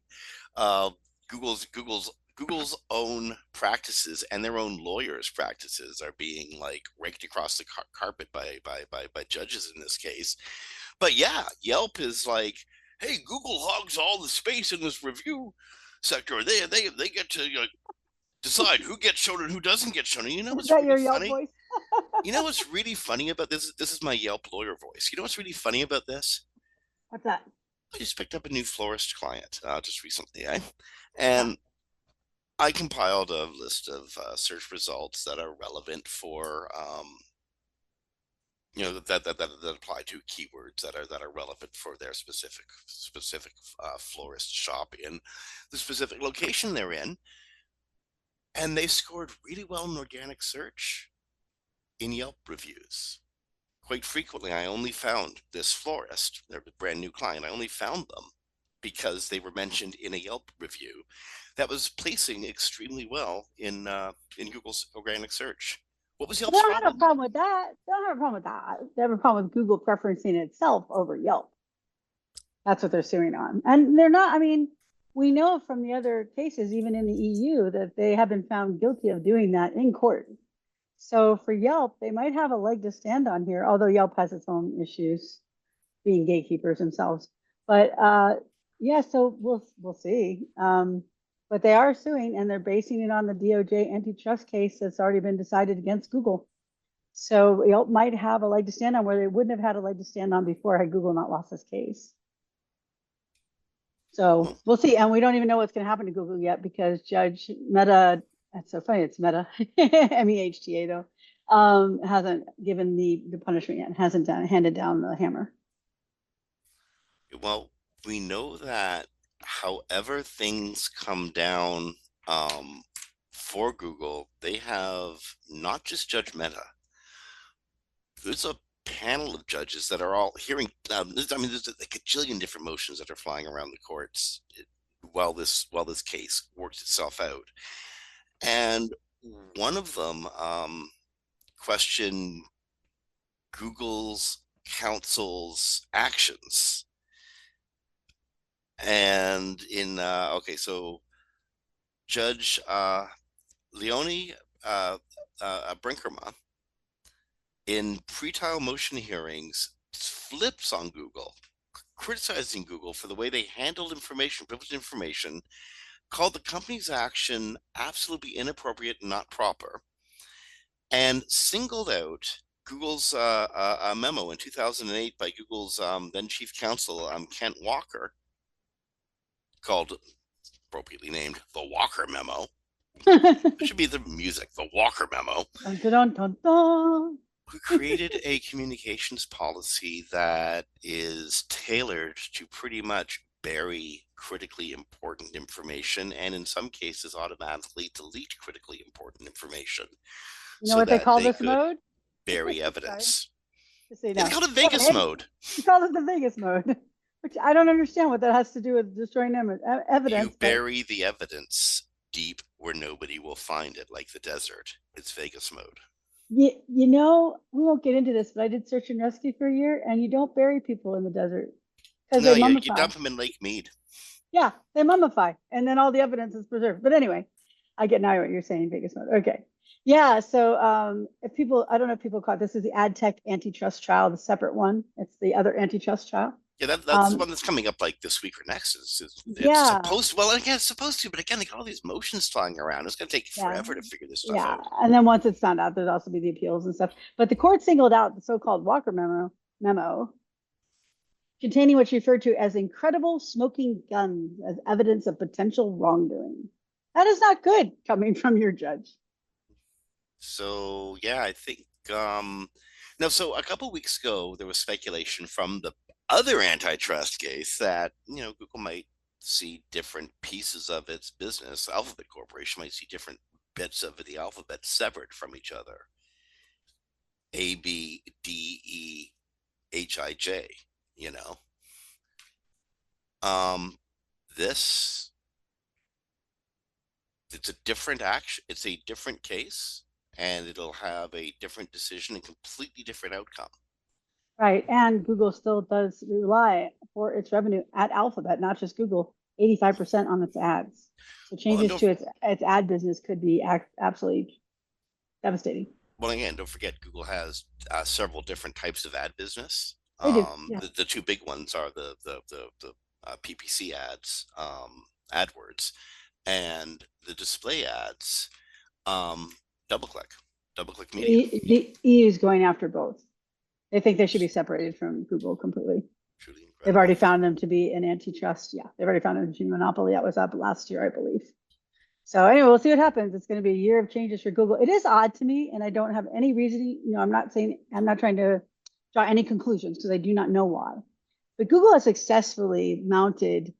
Google's own practices and their own lawyers' practices are being like raked across the carpet by judges in this case. But yeah, Yelp is like, hey, Google hogs all the space in this review sector. They get to decide who gets shown and who doesn't get shown. And you know Is what's that really your Yelp funny? voice? You know what's really funny about this? This is my Yelp lawyer voice. You know what's really funny about this? What's that? I just picked up a new florist client just recently, eh? Yeah. And I compiled a list of search results that are relevant for that apply to keywords that are relevant for their specific florist shop in the specific location they're in, and they scored really well in organic search in Yelp reviews. Quite frequently, I only found this florist, they're a brand new client, I only found them because they were mentioned in a Yelp review that was placing extremely well in Google's organic search. What was Well, they Yelp's don't have a problem? problem with that. They don't have a problem with that. They have a problem with Google preferencing itself over Yelp. That's what they're suing on. And they're not, I mean, we know from the other cases, even in the EU, that they have been found guilty of doing that in court. So for Yelp, they might have a leg to stand on here, although Yelp has its own issues being gatekeepers themselves. But yeah, so we'll see. But they are suing, and they're basing it on the DOJ antitrust case that's already been decided against Google. So Yelp might have a leg to stand on where they wouldn't have had a leg to stand on before had Google not lost this case. So Well, we'll see. And we don't even know what's going to happen to Google yet because Judge Meta, that's so funny, it's Meta, MEHTA though, hasn't given the punishment yet, hasn't handed down the hammer. well, we know that however things come down for Google, they have not just Judge Meta. There's a panel of judges that are all hearing. I mean, there's like a jillion different motions that are flying around the courts while this case works itself out. And one of them questioned Google's counsel's actions. And in okay, so Judge Leonie Brinkerma in pretrial motion hearings flips on Google, criticizing Google for the way they handled information, privileged information, called the company's action absolutely inappropriate and not proper, and singled out Google's a memo in 2008 by Google's then chief counsel, Kent Walker, called, appropriately named, the Walker Memo. It should be the music, the Walker Memo. Dun, dun, dun, dun. Who created a communications policy that is tailored to pretty much bury critically important information, and in some cases automatically delete critically important information You know so what they that call they this could mode? bury Sorry, evidence. just so you They know. called it Yeah, Vegas mode. he calls it the Vegas mode, which I don't understand what that has to do with destroying You evidence. But bury the evidence deep where nobody will find it, like the desert. It's Vegas mode. you know, we won't get into this, but I did search and rescue for a year, and you don't bury people in the desert because No, they you mummify. dump them in Lake Mead. Yeah, they mummify, and then all the evidence is preserved. But anyway, I get now what you're saying, Vegas mode. Okay. Yeah, so if people, I don't know if people caught this is the ad tech antitrust trial, the separate one. It's the other antitrust trial. Yeah, that's the Um, one that's coming up like this week or next. It's yeah, supposed to, well, again, it's supposed to, but again, they got all these motions flying around. It's going to take yeah, forever to figure this stuff yeah. out. And then once it's found out, there'd also be the appeals and stuff. But the court singled out the so-called Walker memo containing what's referred to as incredible smoking guns as evidence of potential wrongdoing. That is not good coming from your judge. So yeah, I think no, so a couple weeks ago there was speculation from the other antitrust case that, Google might see different pieces of its business. Alphabet Corporation might see different bits of the alphabet severed from each other. A, B, D, E, H, I, J, you know. This, it's a different action, it's a different case, and it'll have a different decision and completely different outcome. Right. And Google still does rely for its revenue at Alphabet, not just Google, 85% on its ads. So Well, changes to its ad business could be absolutely devastating. well, again, don't forget Google has several different types of ad business. They do. Yeah. The two big ones are the PPC ads, AdWords, and the display ads, DoubleClick Media. The EU is going after both. They think they should be separated from Google completely. Truly incredible. They've already found them to be an antitrust. Yeah, they've already found them to be a monopoly. That was up last year, I believe. So anyway, we'll see what happens. It's going to be a year of changes for Google. It is odd to me, and I don't have any reasoning. I'm not trying to draw any conclusions because I do not know why. But Google has successfully mounted,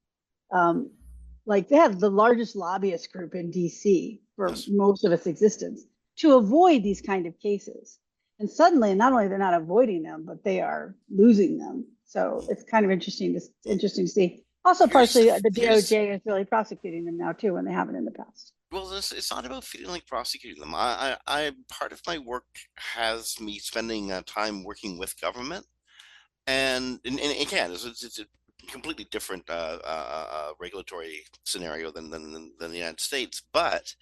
like they have the largest lobbyist group in DC for Yes. most of its existence to avoid these kind of cases. And suddenly, not only they're not avoiding them, but they are losing them. So it's kind of interesting to see. Also, Here's partially the here's DOJ is really prosecuting them now too, when they haven't in the past. well, it's not about feeling like prosecuting them. I part of my work has me spending time working with government, and again, it's a completely different regulatory scenario than the United States, but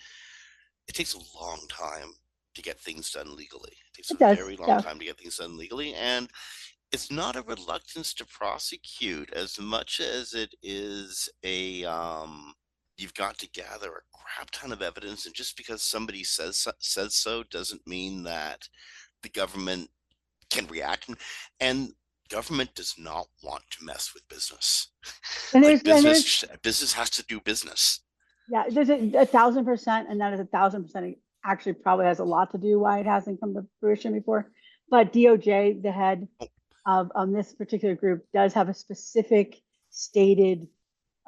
it takes a long time to get things done legally. It takes It a does, very long yeah. time to get things done legally, and it's not a reluctance to prosecute as much as it is a you've got to gather a crap ton of evidence, and just because somebody says so doesn't mean that the government can react, and government does not want to mess with business. And Like there's business has to do business. yeah, there's a 1,000%, and that is 1,000% actually probably has a lot to do why it hasn't come to fruition before. But DOJ, the head of this particular group, does have a specific stated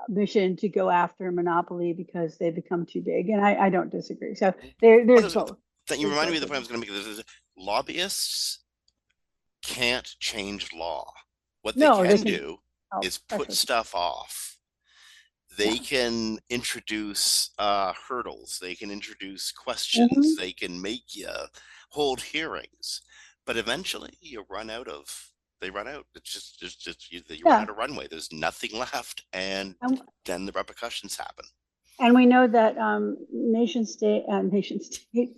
mission to go after monopoly because they become too big, and I don't disagree. So there's both. That you There's reminded me both of the of point I them. was going to make. Lobbyists can't change law. What they No, they can can do help is put pressure. stuff off. Yeah. They can introduce hurdles. They can introduce questions. Mhm. They can make you hold hearings, but eventually you run out of. They run out. It's just you run Yeah. out of runway. There's nothing left, and And, then the repercussions happen. and we know that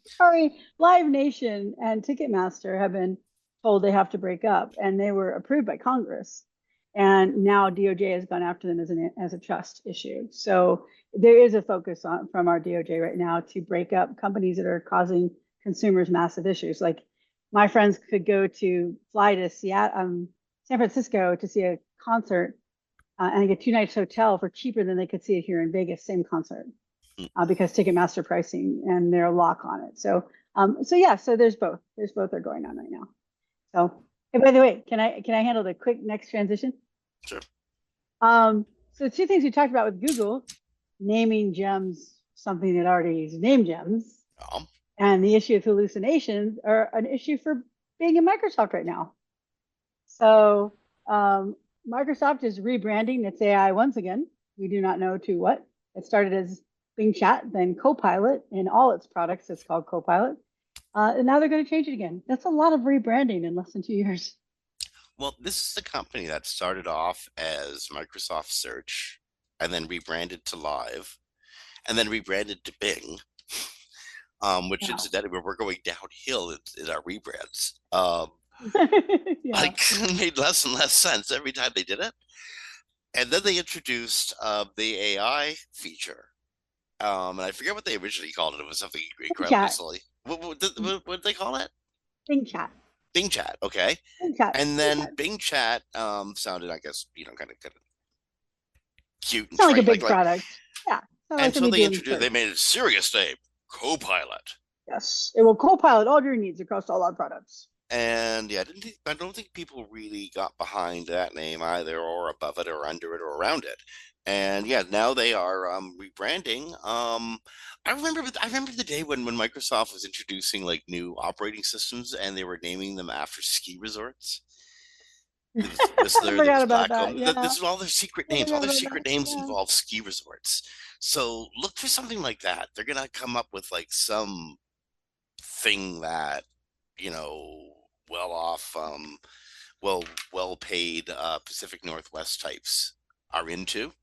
sorry, Live Nation and Ticketmaster have been told they have to break up, and they were approved by Congress. And now DOJ has gone after them as a trust issue. So there is a focus on from our DOJ right now to break up companies that are causing consumers massive issues. Like my friends could fly to Seattle, San Francisco to see a concert and get 2 nights hotel for cheaper than they could see it here in Vegas, same concert, Hmm. because Ticketmaster pricing and their lock on it. So yeah, so there's both. There's both are going on right now. So, and by the way, can I handle the quick next transition? Sure. So two things we talked about with Google, naming gems something that already is named gems, Um, and the issue of hallucinations are an issue for Bing and Microsoft right now. So Microsoft is rebranding its AI once again. We do not know to what. It started as Bing Chat, then Copilot. In all its products, it's called Copilot. And now they're going to change it again. That's a lot of rebranding in less than 2 years. well, this is a company that started off as Microsoft Search and then rebranded to Live and then rebranded to Bing, which Wow. incidentally we're going downhill in our rebrands. Yeah. Like made less and less sense every time they did it. And then they introduced the AI feature. And I forget what they originally called it. It was something Bing incredibly Chat. silly. What did they call it? Bing Chat. Bing Chat. Okay. Bing Chat. And Bing then Chat. Bing Chat sounded, I guess, kind of cute and It's not like a trite. big product. Yeah. It's not like And so something they doing introduced. They search. made it a serious name, Copilot. Yes. It will co-pilot all your needs across all our products. And yeah, I don't think people really got behind that name either, or above it, or under it, or around it. And yeah, now they are rebranding. I remember the day when Microsoft was introducing like new operating systems, and they were naming them after ski resorts. There was I Whistler, there forgot was about that. Blackcomb. Yeah. This is all their secret I names. All forgot their about that. secret names Yeah. involve ski resorts. So look for something like that. They're gonna come up with like some thing that, you know, well off, well well paid Pacific Northwest types are into.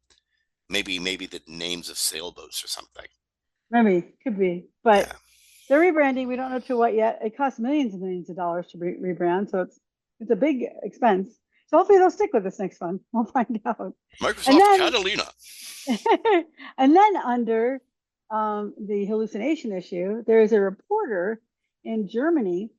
Maybe the names of sailboats or something. Maybe, could be. But Yeah. they're rebranding. We don't know to what yet. It costs millions and millions of dollars to rebrand, so it's a big expense. So hopefully they'll stick with this next one. We'll find out. And Microsoft then Catalina. and then under the hallucination issue, there is a reporter in Germany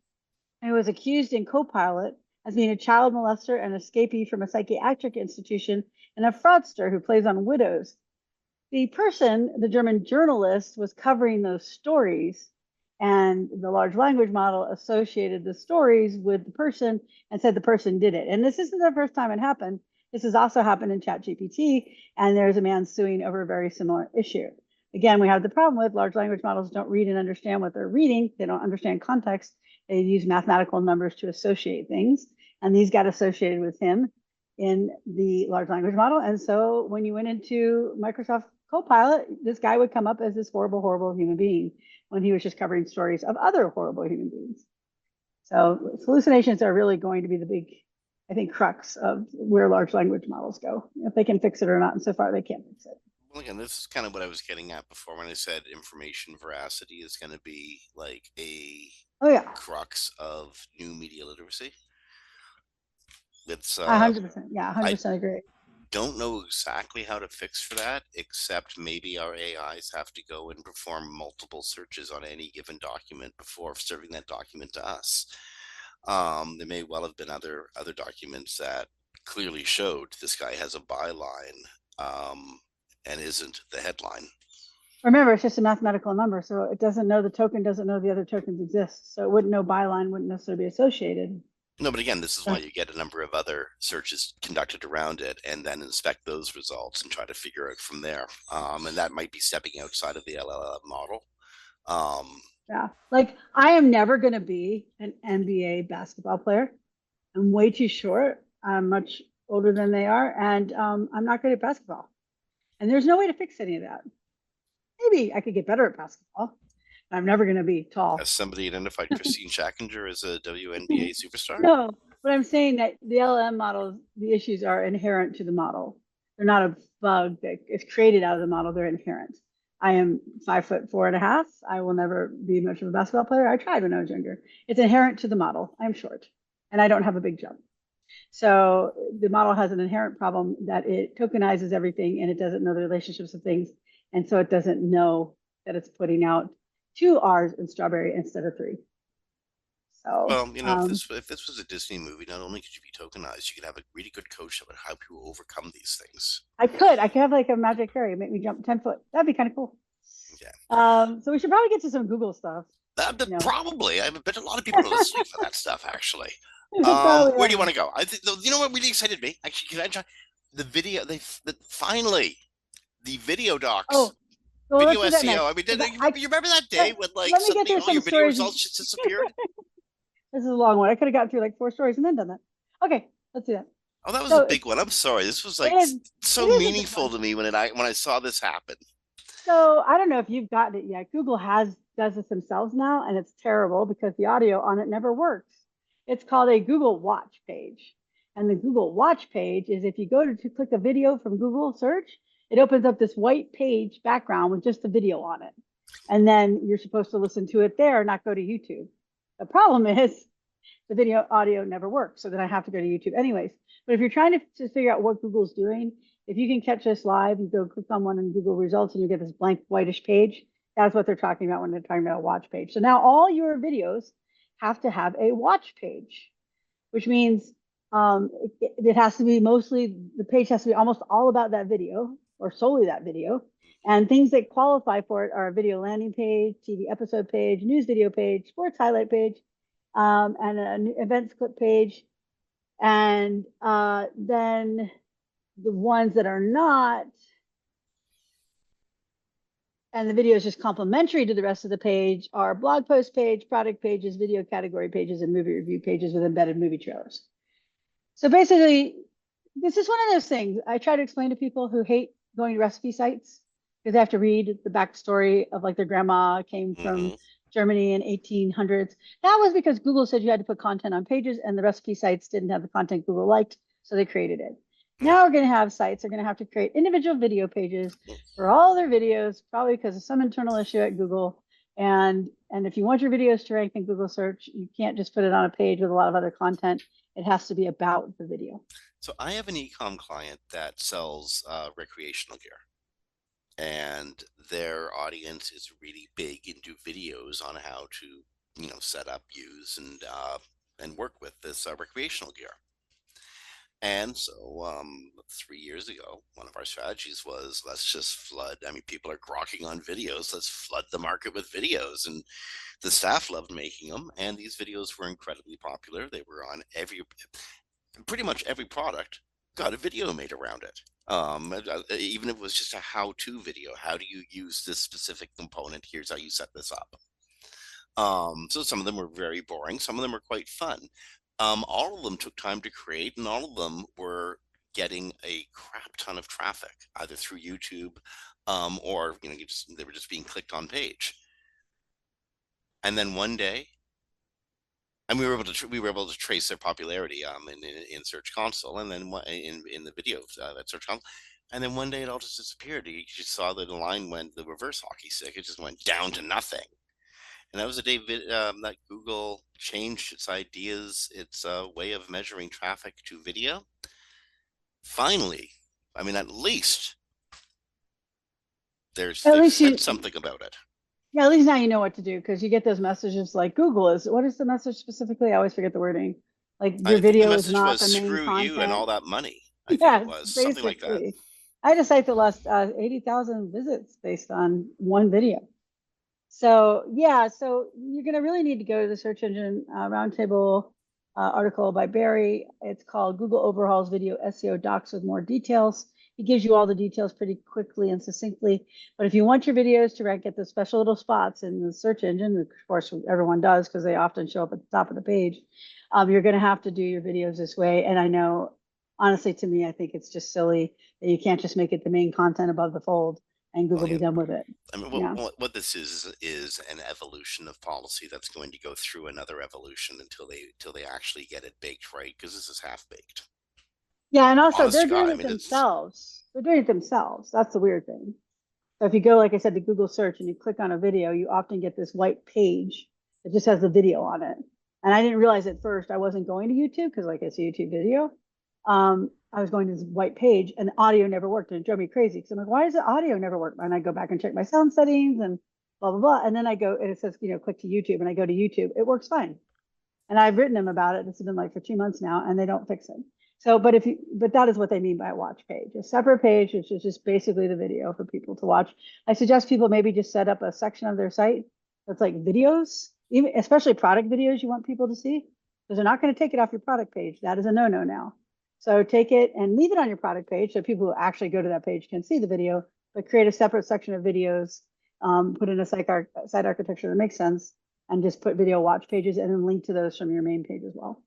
who was accused in Copilot as being a child molester and escapee from a psychiatric institution and a fraudster who plays on widows. The person, the German journalist, was covering those stories, and the large language model associated the stories with the person and said the person did it. And this isn't the first time it happened. This has also happened in ChatGPT, and there's a man suing over a very similar issue. Again, we have the problem with large language models don't read and understand what they're reading. They don't understand context. They use mathematical numbers to associate things, and these got associated with him. in the large language model. And so when you went into Microsoft Copilot, this guy would come up as this horrible, horrible human being when he was just covering stories of other horrible human beings. So hallucinations are really going to be the big, I think, crux of where large language models go, if they can fix it or not. And so far, they can't fix it. Well, again, this is kind of what I was getting at before when I said information veracity is going to be like a Oh yeah, crux of new media literacy. It's 100%. Yeah, I 100% agree. don't know exactly how to fix for that, except maybe our AIs have to go and perform multiple searches on any given document before serving that document to us. There may well have been other documents that clearly showed this guy has a byline, and isn't the headline. Remember, it's just a mathematical number, so it doesn't know the token, doesn't know the other tokens exist. So it wouldn't know byline, wouldn't necessarily be associated. No, but again, this is why you get a number of other searches conducted around it and then inspect those results and try to figure out from there. And that might be stepping outside of the LLM model. Yeah, like I am never going to be an NBA basketball player. I'm way too short. I'm much older than they are, and I'm not good at basketball. And there's no way to fix any of that. Maybe I could get better at basketball. I'm never going to be tall. Has somebody identified Kristine Schachinger as a WNBA superstar? No, but I'm saying that the LLM models, the issues are inherent to the model. They're not a bug that is created out of the model. They're inherent. I am 5'4.5". I will never be much of a basketball player. I tried when I was younger. It's inherent to the model. I'm short, and I don't have a big jump. So the model has an inherent problem that it tokenizes everything and it doesn't know the relationships of things. And so it doesn't know that it's putting out 2 R's in strawberry instead of 3. So, Well, if this was a Disney movie, not only could you be tokenized, you could have a really good coach that would help you overcome these things. I could have like a magic fairy make me jump 10 foot. That'd be kind of cool. Yeah. So we should probably get to some Google stuff. Probably. I bet a lot of people are listening for that stuff, actually. Where do you want to go? I think you know what really excited me. Actually, can I try the video? Finally the video docs. Oh, well, video SEO. I mean, you remember that day when like suddenly all your video results just disappeared? This is a long one. I could have gotten through like 4 stories and then done that. Okay, let's do that. Oh, that was a big one. I'm sorry. This was like so meaningful to me when I saw this happen. So I don't know if you've gotten it yet. Google does this themselves now, and it's terrible because the audio on it never works. It's called a Google Watch page. And the Google Watch page is if you go to click a video from Google search, it opens up this white page background with just the video on it. And then you're supposed to listen to it there, not go to YouTube. The problem is the video audio never works. So then I have to go to YouTube anyways. But if you're trying to figure out what Google's doing, if you can catch this live, you go click on one in Google results and you get this blank whitish page. That's what they're talking about when they're talking about a watch page. So now all your videos have to have a watch page, which means it has to be the page has to be almost all about that video or solely that video. And things that qualify for it are a video landing page, TV episode page, news video page, sports highlight page, and an events clip page. And then the ones that are not, and the video is just complementary to the rest of the page, are blog post page, product pages, video category pages, and movie review pages with embedded movie trailers. So basically, this is one of those things I try to explain to people who hate going to recipe sites because they have to read the backstory of like their grandma came from Germany in 1800s. That was because Google said you had to put content on pages and the recipe sites didn't have the content Google liked, so they created it. Now we're going to have sites are going to have to create individual video pages for all their videos, probably because of some internal issue at Google. And if you want your videos to rank in Google search, you can't just put it on a page with a lot of other content. It has to be about the video. So I have an e-com client that sells recreational gear. And their audience is really big into videos on how to, set up, use, and work with this recreational gear. And so 3 years ago, one of our strategies was let's just flood. I mean, people are grokking on videos. Let's flood the market with videos. And the staff loved making them. And these videos were incredibly popular. They were on pretty much every product got a video made around it. Even if it was just a how-to video. How do you use this specific component? Here's how you set this up. So some of them were very boring. Some of them were quite fun. All of them took time to create, and all of them were getting a crap ton of traffic, either through YouTube, or they were just being clicked on page. And then one day, and we were able to trace their popularity in Search Console, and then in the video at Search Console, and then one day it all just disappeared. You just saw that the line went the reverse hockey stick. It just went down to nothing. And that was the day that Google changed its ideas, its way of measuring traffic to video. Finally, I mean, at least At they've least said you, something about it. yeah, at least now you know what to do because you get those messages like Google is, what is the message specifically? I always forget the wording. Like your I think the video is message not was the main "screw you" and all content. that money. I think it Yes, was something like that. basically. I had a site that lost 80,000 visits based on one video. So yeah, so you're going to really need to go to the search engine roundtable article by Barry. It's called Google Overhauls Video SEO Docs with More Details. He gives you all the details pretty quickly and succinctly. But if you want your videos to rank at the special little spots in the search engine, of course everyone does because they often show up at the top of the page, you're going to have to do your videos this way. And I know, honestly, to me, I think it's just silly that you can't just make it the main content above the fold and Well, Google be yeah. done with it. I mean, Yeah. what this is an evolution of policy that's going to go through another evolution until they actually get it baked right, because this is half baked. Yeah, and also Honest they're to God, doing I it mean, it's themselves. They're doing it themselves. That's the weird thing. So if you go, like I said, to Google search and you click on a video, you often get this white page that just has the video on it. And I didn't realize at first I wasn't going to YouTube because like it's a YouTube video. I was going to this white page and the audio never worked and it drove me crazy because I'm like, why does the audio never work? And I go back and check my sound settings and blah, blah, blah. And then I go and it says, click to YouTube and I go to YouTube. It works fine. And I've written them about it. It's been like for 2 months now, and they don't fix it. So, but that is what they mean by a watch page, a separate page, which is just basically the video for people to watch. I suggest people maybe just set up a section of their site that's like videos, even especially product videos you want people to see, because they're not going to take it off your product page. That is a no-no now. So take it and leave it on your product page so people who actually go to that page can see the video, but create a separate section of videos, put in a site architecture that makes sense, and just put video watch pages and then link to those from your main page as well.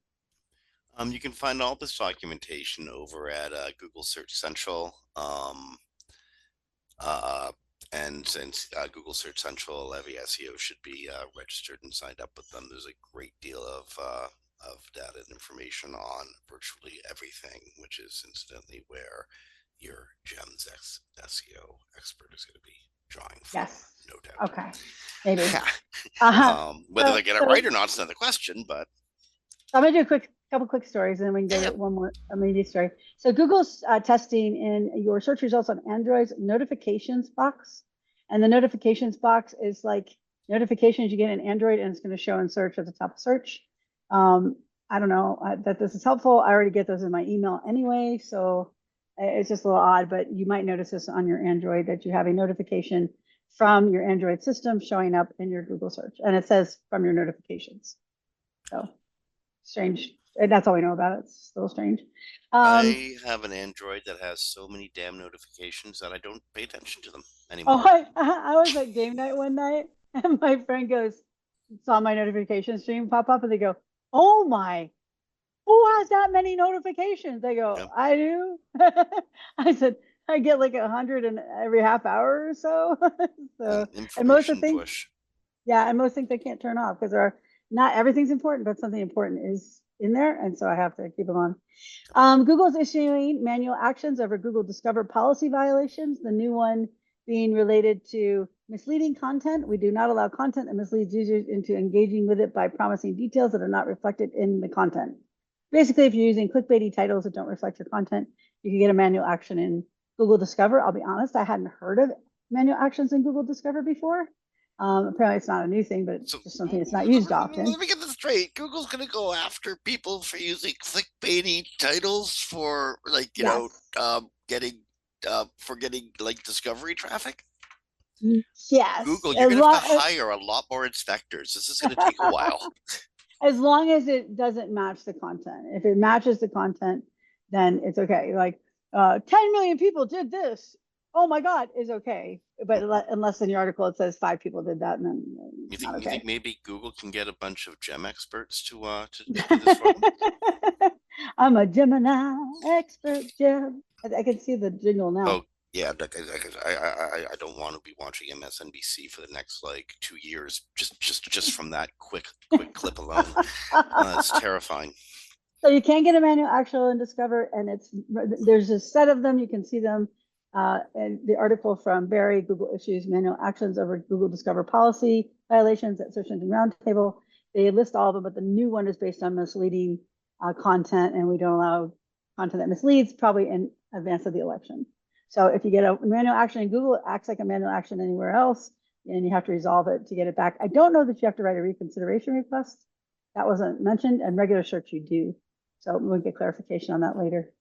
you can find all this documentation over at Google Search Central. Uh, and since Google Search Central, every SEO should be registered and signed up with them. There's a great deal of data and information on virtually everything, which is incidentally where your GEMS SEO expert is going to be drawing from, Yes. no doubt. Okay. Maybe. Whether they get it right or not is another question, but I'm going to do a couple quick stories and then we can go to one more immediate story. So Google's testing in your search results on Android's notifications box. And the notifications box is like notifications you get in Android and it's going to show in search at the top of search. I don't know that this is helpful. I already get those in my email anyway. So it's just a little odd, but you might notice this on your Android that you have a notification from your Android system showing up in your Google search. And it says from your notifications. So strange. And that's all we know about it. It's a little strange. I have an Android that has so many damn notifications that I don't pay attention to them anymore. I was at game night one night and my friend saw my notification stream pop up and they go, oh my, who has that many notifications? They go, Yeah. I do. I said, I get like 100 in every half hour or so. So, and most of Information things, push. yeah, and most things I can't turn off because not everything's important, but something important is in there. And so I have to keep them on. Google's issuing manual actions over Google Discover policy violations, the new one being related to misleading content. We do not allow content that misleads users into engaging with it by promising details that are not reflected in the content. Basically, if you're using clickbaity titles that don't reflect your content, you can get a manual action in Google Discover. I'll be honest, I hadn't heard of manual actions in Google Discover before. Apparently it's not a new thing, but it's just something that's not used often. Let me get this straight. Google's going to go after people for using clickbaity titles for getting like discovery traffic. Yes. Google, you're going to have to hire a lot more inspectors. This is going to take a while. As long as it doesn't match the content. If it matches the content, then it's okay. Like 10 million people did this. oh my God, is okay. But unless in your article it says 5 people did that, and then it's not You think okay. maybe Google can get a bunch of gem experts to do this for them? I'm a Gemini expert, Gem. I can see the jingle now. Oh yeah, I don't want to be watching MSNBC for the next like 2 years just from that quick clip alone. It's terrifying. So you can get a manual action in Discover, and there's a set of them. You can see them. And the article from Barry, Google issues manual actions over Google Discover policy violations at Search Engine Roundtable. They list all of them, but the new one is based on misleading content, and we don't allow content that misleads, probably in advance of the election. So if you get a manual action in Google, it acts like a manual action anywhere else, and you have to resolve it to get it back. I don't know that you have to write a reconsideration request. That wasn't mentioned, and regular search you do. So we'll get clarification on that later.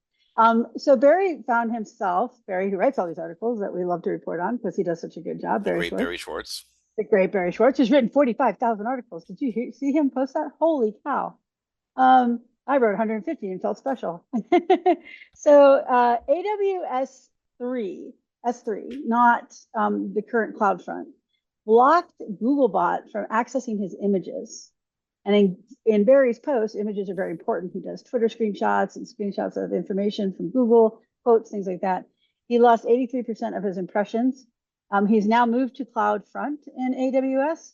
So Barry found himself, Barry, who writes all these articles that we love to report on because he does such a good job. Barry Schwartz. The great Barry Schwartz, who's written 45,000 articles. Did you see him post that? Holy cow. I wrote 150 and felt special. So AWS 3, S3, not the current CloudFront, blocked Googlebot from accessing his images. And in Barry's post, images are very important. He does Twitter screenshots and screenshots of information from Google, quotes, things like that. He lost 83% of his impressions. He's now moved to CloudFront in AWS,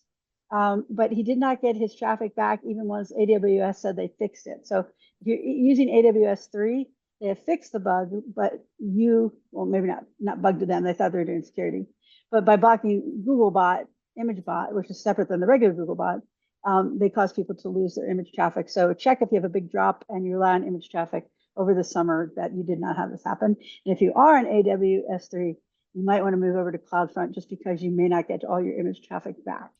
but he did not get his traffic back even once AWS said they fixed it. So if you're using AWS 3, they have fixed the bug, but well, maybe not bug to them. They thought they were doing security. But by blocking Googlebot, ImageBot, which is separate than the regular Googlebot, they cause people to lose their image traffic. So check if you have a big drop and you rely on image traffic over the summer that you did not have this happen. And if you are in AWS 3, you might want to move over to CloudFront just because you may not get all your image traffic back.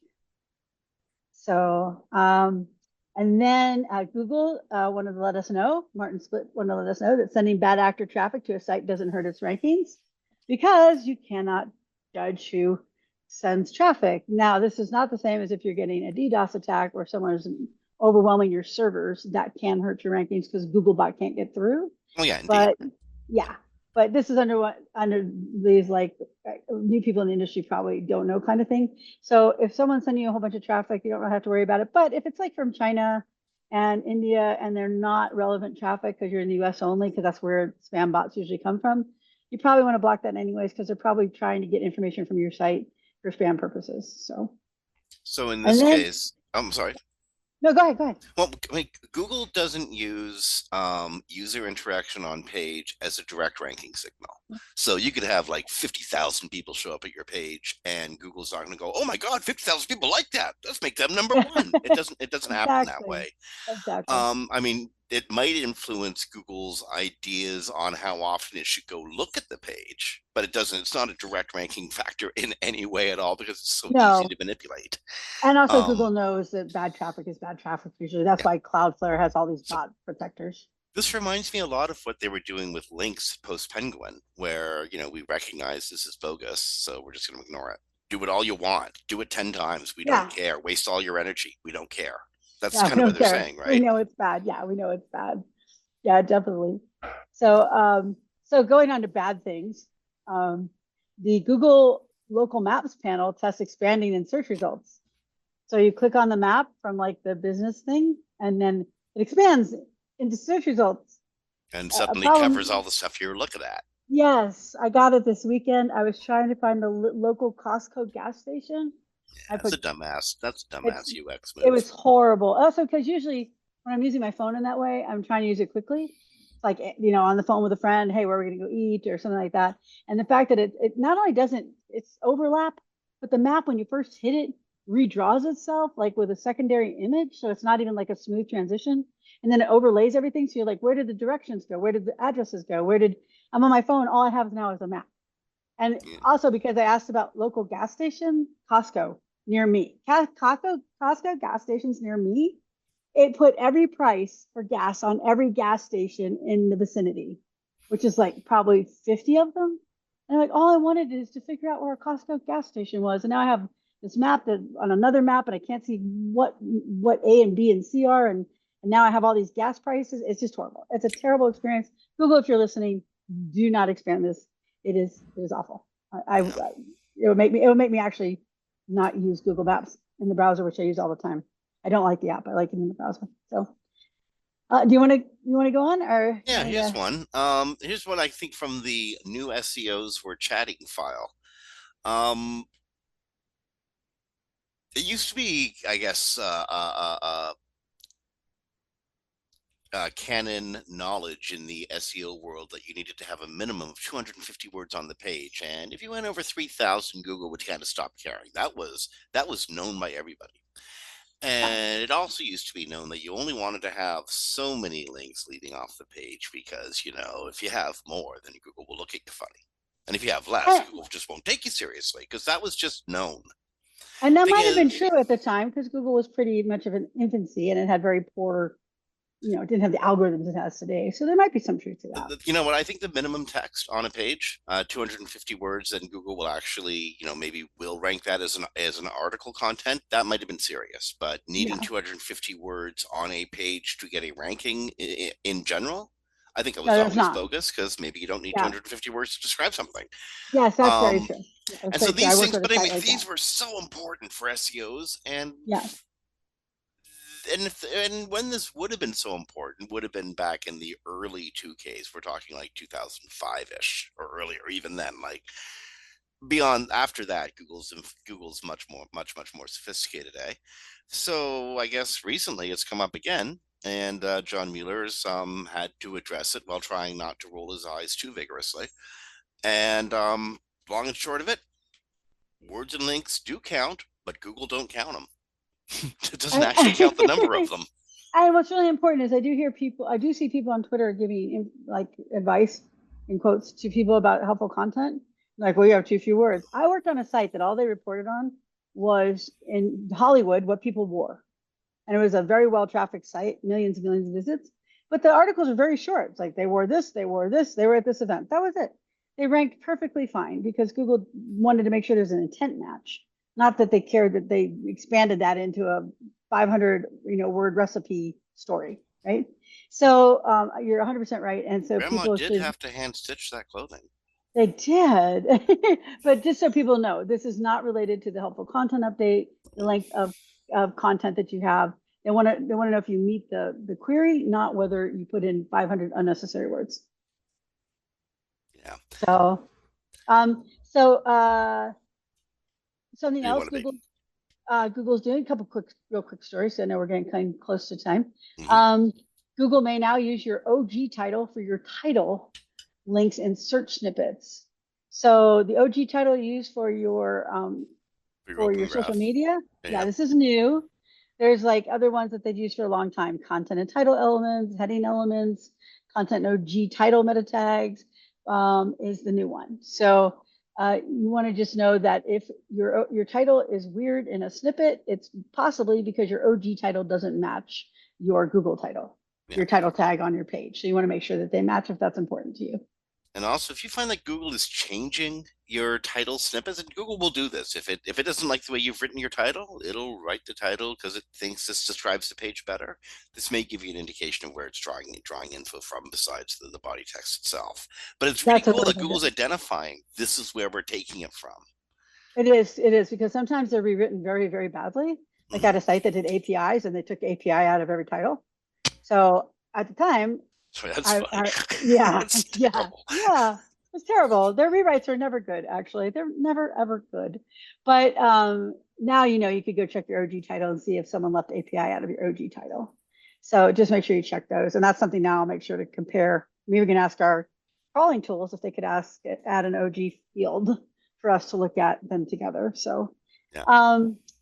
So, and then Google wanted to let us know, Martin Split wanted to let us know that sending bad actor traffic to a site doesn't hurt its rankings because you cannot judge who sends traffic. Now, this is not the same as if you're getting a DDoS attack or someone is overwhelming your servers. That can hurt your rankings because Googlebot can't get through. Oh yeah, indeed. But yeah, but this is under these like new people in the industry probably don't know kind of thing. So if someone's sending you a whole bunch of traffic, you don't really have to worry about it. But if it's like from China and India and they're not relevant traffic because you're in the US only, because that's where spam bots usually come from, you probably want to block that anyways because they're probably trying to get information from your site for spam purposes. So in this case, I'm sorry. No, go ahead. Well, I mean, Google doesn't use user interaction on page as a direct ranking signal. So you could have like 50,000 people show up at your page, and Google's not going to go, "Oh my God, 50,000 people like that. Let's make them number one." It doesn't happen that way. Exactly. I mean, it might influence Google's ideas on how often it should go look at the page, but it doesn't. It's not a direct ranking factor in any way at all because it's so easy to manipulate. And also, Google knows that bad traffic is bad traffic usually. That's why Cloudflare has all these bot protectors. This reminds me a lot of what they were doing with links post Penguin, where we recognize this is bogus, so we're just going to ignore it. Do it all you want. Do it 10 times. We don't care. Waste all your energy. We don't care. That's kind of what they're saying, right? We know it's bad. Yeah, we know it's bad. Yeah, definitely. So, so going on to bad things, the Google Local Maps panel tests expanding in search results. So you click on the map from like the business thing, and then it expands into search results. And suddenly covers all the stuff you're looking at. Yes, I got it this weekend. I was trying to find the local Costco gas station. Yeah, that's a dumbass UX move. It was horrible. Also, because usually when I'm using my phone in that way, I'm trying to use it quickly. It's like, on the phone with a friend, hey, where are we going to go eat or something like that. And the fact that it not only doesn't, it's overlap, but the map, when you first hit it, redraws itself like with a secondary image. So it's not even like a smooth transition. And then it overlays everything. So you're like, where did the directions go? Where did the addresses go? I'm on my phone. All I have now is a map. And also because I asked about local gas station, Costco near me. Costco gas stations near me. It put every price for gas on every gas station in the vicinity, which is like probably 50 of them. And like, all I wanted is to figure out where a Costco gas station was. And now I have this map that on another map, and I can't see what A and B and C are. And now I have all these gas prices. It's just horrible. It's a terrible experience. Google, if you're listening, do not expand this. It is awful. I it would make me actually not use Google Maps in the browser, which I use all the time. I don't like the app. I like it in the browser. So, do you want to go on or you Yeah, want here's to? one. Here's what I think from the new SEOs were chatting file. Um, it used to be, I guess, canon knowledge in the SEO world that you needed to have a minimum of 250 words on the page, and if you went over 3,000, Google would kind of stop caring. That was known by everybody. Yeah. And it also used to be known that you only wanted to have so many links leading off the page because, if you have more, then Google will look at you funny. And if you have less, And, Google just won't take you seriously because that was just known. and that Thing might have been is, true at the time because Google was pretty much of an infancy and it had very poor, it didn't have the algorithms it has today. So there might be some truth to that. you know what? I think the minimum text on a page, 250 words, then Google will actually, maybe will rank that as an article content. That might have been serious, but needing Yeah. 250 words on a page to get a ranking in general, I think it No, was that's always not. bogus because maybe you don't need Yeah. 250 words to describe something. Yes, that's very Um, true. Yeah, that's and so very true. I these worked things, with a but anyway, site like that. these were so important for SEOs, and Yes. when this would have been so important would have been back in the early 2Ks. We're talking like 2005-ish or earlier, even then. Like beyond after that, Google's much more sophisticated, eh? So I guess recently it's come up again, and John Mueller's had to address it while trying not to roll his eyes too vigorously. And long and short of it, words and links do count, but Google don't count them. It doesn't actually count the number of them. And what's really important is I do see people on Twitter giving like advice in quotes to people about helpful content. Like, well, you have too few words. I worked on a site that all they reported on was in Hollywood what people wore. And it was a very well trafficked site, millions and millions of visits. But the articles are very short. It's like they wore this, they wore this, they were at this event. That was it. They ranked perfectly fine because Google wanted to make sure there's an intent match. Not that they cared that they expanded that into a 500 word recipe story, right? So you're 100% right. And so Grandma people did should, have to hand stitch that clothing. they did. But just so people know, this is not related to the helpful content update, the length of content that you have. They want to know if you meet the query, not whether you put in 500 unnecessary words. Yeah. So so something Do you else want to be? Google's doing a couple real quick stories. So I know we're getting kind of close to time. Mm-hmm. Google may now use your OG title for your title links in search snippets. So the OG title you use For your for open your social graph. media, yeah, Yeah. this is new. There's like other ones that they've used for a long time: content and title elements, heading elements, content and OG title meta tags is the new one. So you want to just know that if your title is weird in a snippet, it's possibly because your OG title doesn't match your Google title, Yeah. your title tag on your page. So you want to make sure that they match if that's important to you. And also, if you find that Google is changing your title snippets, and Google will do this, if it doesn't like the way you've written your title, it'll write the title because it thinks this describes the page better. This may give you an indication of where it's drawing info from besides the body text itself. But it's really That's a cool really that good Google's tip. identifying this is where we're taking it from. It is because sometimes they're rewritten very, very badly. Like Mm-hmm. at a site that did APIs and they took API out of every title. So at the time, So that's funny. yeah, That's yeah, terrible. yeah, it's terrible. Their rewrites are never good, actually. They're never ever good. But now you could go check your OG title and see if someone left API out of your OG title. So just make sure you check those. And that's something now I'll make sure to compare. Maybe we can ask our crawling tools if they could add an OG field for us to look at them together. So Yeah.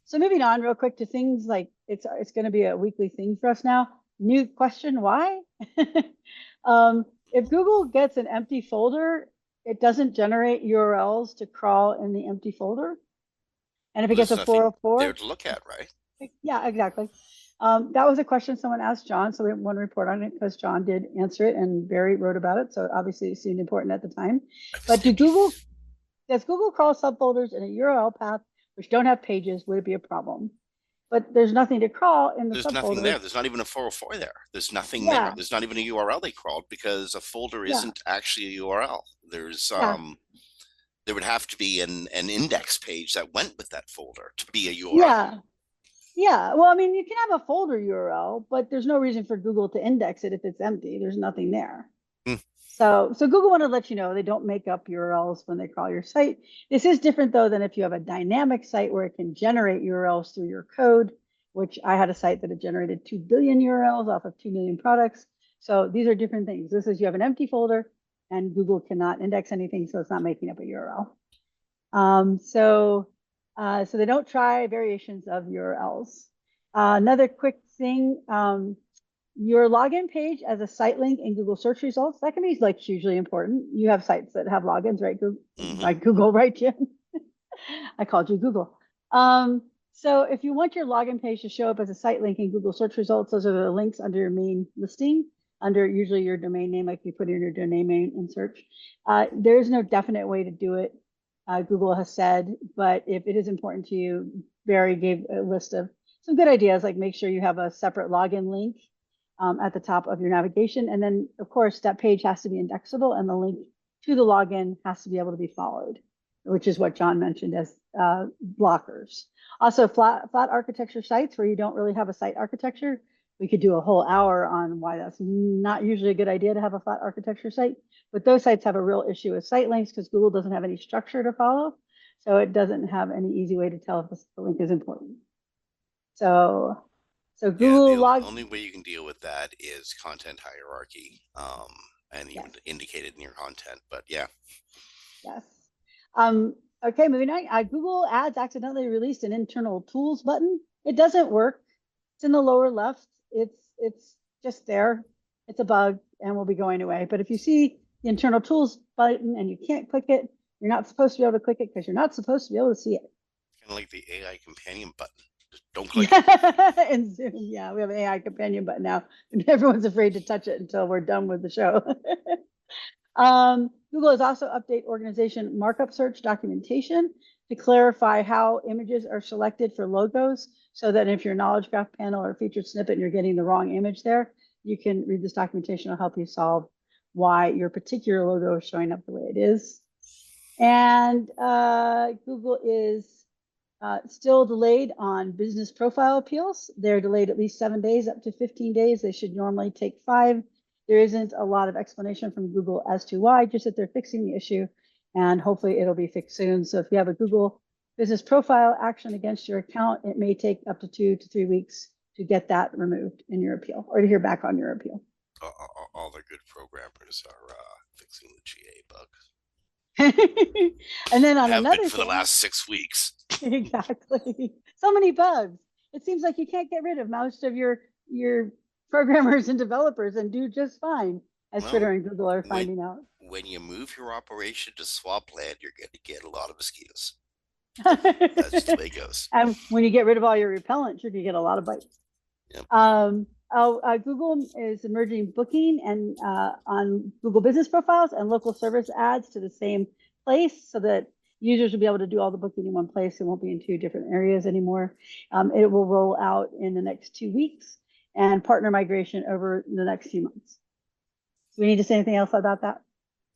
so moving on real quick to things like it's going to be a weekly thing for us now. New question, why? If Google gets an empty folder, it doesn't generate URLs to crawl in the empty folder. And if it Well, gets there's a nothing there 404, to look at, right? yeah, exactly. That was a question someone asked John, so we want to report on it because John did answer it and Barry wrote about it. So obviously it seemed important at the time. But does Google crawl subfolders in a URL path which don't have pages? Would it be a problem? But there's nothing to crawl in the There's nothing subfolders. there. There's not even a 404 there. There's nothing there. Yeah, There's not even a URL they crawled because a folder yeah, isn't actually a URL. yeah. there would have to be an index page that went with that folder to be a URL. Yeah. Yeah. Well, I mean, you can have a folder URL, but there's no reason for Google to index it if it's empty. There's nothing there. So Google wanted to let you know they don't make up URLs when they crawl your site. This is different though than if you have a dynamic site where it can generate URLs through your code, which I had a site that had generated 2 billion URLs off of 2 million products. So these are different things. This is you have an empty folder and Google cannot index anything, so it's not making up a URL. So they don't try variations of URLs. Another quick thing, your login page as a site link in Google search results, that can be like hugely important. You have sites that have logins, right? Like Google, right, Jim? I called you Google. So if you want your login page to show up as a site link in Google search results, those are the links under your main listing, under usually your domain name, like you put in your domain name in search. There's no definite way to do it, Google has said, but if it is important to you, Barry gave a list of some good ideas, like make sure you have a separate login link at the top of your navigation. And then, of course, that page has to be indexable and the link to the login has to be able to be followed, which is what John mentioned as blockers. Also, flat architecture sites where you don't really have a site architecture. We could do a whole hour on why that's not usually a good idea to have a flat architecture site, but those sites have a real issue with site links because Google doesn't have any structure to follow. So it doesn't have any easy way to tell if the link is important. So Google the only way you can deal with that is content hierarchy, and even indicate it in your content. But yeah. Yes. Okay, moving on. Google Ads accidentally released an internal tools button. It doesn't work. It's in the lower left. It's just there. It's a bug and will be going away. But if you see the internal tools button and you can't click it, you're not supposed to be able to click it because you're not supposed to be able to see it. Kind of like the AI companion button. Just don't click it. In Zoom, yeah, we have an AI companion button now, and everyone's afraid to touch it until we're done with the show. Google has also updated organization markup search documentation to clarify how images are selected for logos, so that if your knowledge graph panel or featured snippet and you're getting the wrong image there, you can read this documentation. It'll help you solve why your particular logo is showing up the way it is. And Google is still delayed on business profile appeals. They're delayed at least 7 days, up to 15 days. They should normally take 5. There isn't a lot of explanation from Google as to why, just that they're fixing the issue, and hopefully it'll be fixed soon. So if you have a Google business profile action against your account, it may take up to 2 to 3 weeks to get that removed in your appeal or to hear back on your appeal. All the good programmers are fixing the GA bugs. And then on have another been for the last 6 weeks. Exactly. So many bugs. It seems like you can't get rid of most of your programmers and developers and do just fine, as Twitter and Google are finding out. When you move your operation to swampland, you're going to get a lot of mosquitoes. That's just the way it goes. And when you get rid of all your repellent, you're going to get a lot of bites. Yep. Google is merging booking and on Google business profiles and local service ads to the same place so that users will be able to do all the booking in one place. It won't be in 2 different areas anymore. It will roll out in the next 2 weeks and partner migration over the next few months. Do we need to say anything else about that?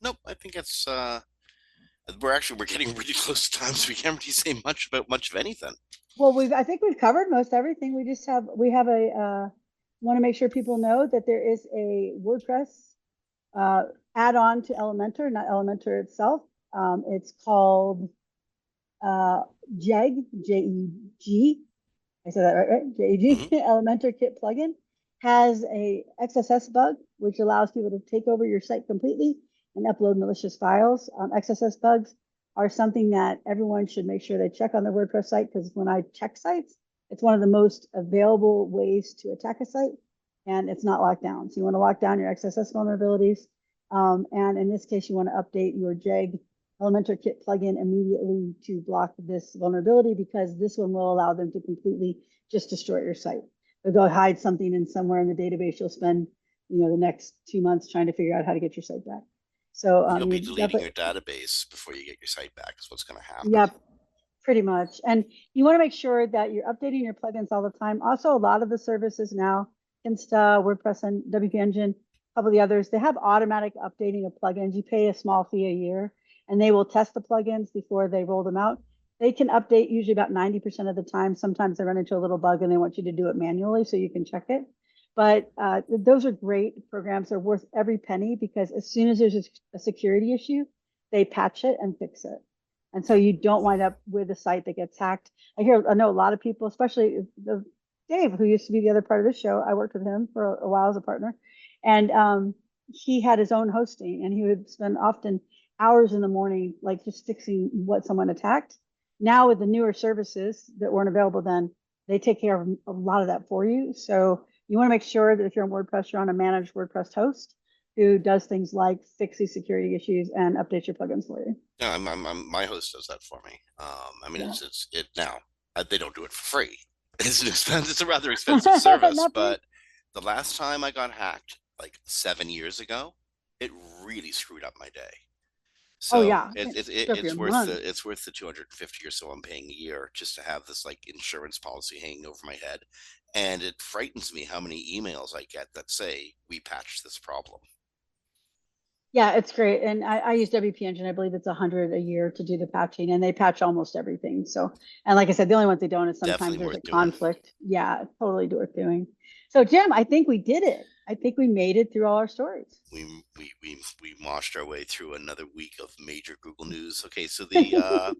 Nope. I think it's we're getting really close to time, so we can't really say much about much of anything. Well, I think we've covered most everything. We have a want to make sure people know that there is a WordPress add-on to Elementor, not Elementor itself. It's called JEG, J-E-G. I said that right? J-E-G. Elementor Kit plugin has a XSS bug, which allows people to take over your site completely and upload malicious files. XSS bugs are something that everyone should make sure they check on their WordPress site, because when I check sites, it's one of the most available ways to attack a site, and it's not locked down. So you want to lock down your XSS vulnerabilities. And in this case, you want to update your JEG Elementor Kit plugin immediately to block this vulnerability, because this one will allow them to completely just destroy your site. They'll go hide something in somewhere in the database. You'll spend, the next 2 months trying to figure out how to get your site back. So you'll be deleting your database before you get your site back is what's going to happen. Yep, pretty much. And you want to make sure that you're updating your plugins all the time. Also, a lot of the services now, Insta, WordPress, and WP Engine, a couple of the others, they have automatic updating of plugins. You pay a small fee a year, and they will test the plugins before they roll them out. They can update usually about 90% of the time. Sometimes they run into a little bug and they want you to do it manually so you can check it. But those are great programs. They're worth every penny because as soon as there's a security issue, they patch it and fix it. And so you don't wind up with a site that gets hacked. I know a lot of people, especially Dave, who used to be the other part of the show. I worked with him for a while as a partner, and he had his own hosting, and he would spend often hours in the morning, like just fixing what someone attacked. Now with the newer services that weren't available then, they take care of a lot of that for you. So you want to make sure that if you're on WordPress, you're on a managed WordPress host who does things like fix these security issues and update your plugins for you. Yeah, my host does that for me. I mean, Yeah. it now. They don't do it for free. It's a rather expensive service, but the last time I got hacked, like 7 years ago, it really screwed up my day. Oh So yeah, it's worth the 250 or so I'm paying a year just to have this like insurance policy hanging over my head, and it frightens me how many emails I get that say we patched this problem. Yeah, it's great. And I use WP Engine. I believe it's 100 a year to do the patching, and they patch almost everything. So, and like I said, the only ones they don't is sometimes Definitely there's a worth doing. conflict. Yeah, totally worth doing. So, Jim, I think we did it. I think we made it through all our stories. We moshed our way through another week of major Google news. Okay, so the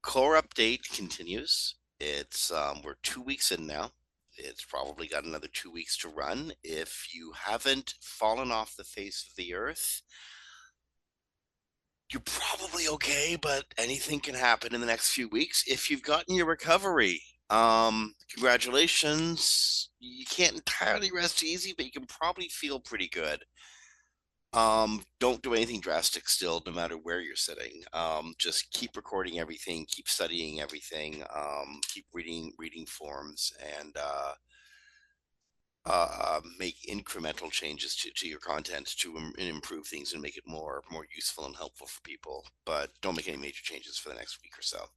core update continues. It's we're 2 weeks in now. It's probably got another 2 weeks to run. If you haven't fallen off the face of the earth, you're probably okay, but anything can happen in the next few weeks. If you've gotten your recovery, congratulations. You can't entirely rest easy, but you can probably feel pretty good. Don't do anything drastic still, no matter where you're sitting. Just keep recording everything, keep studying everything, keep reading forums, and make incremental changes to your content to improve things and make it more useful and helpful for people. But don't make any major changes for the next week or so.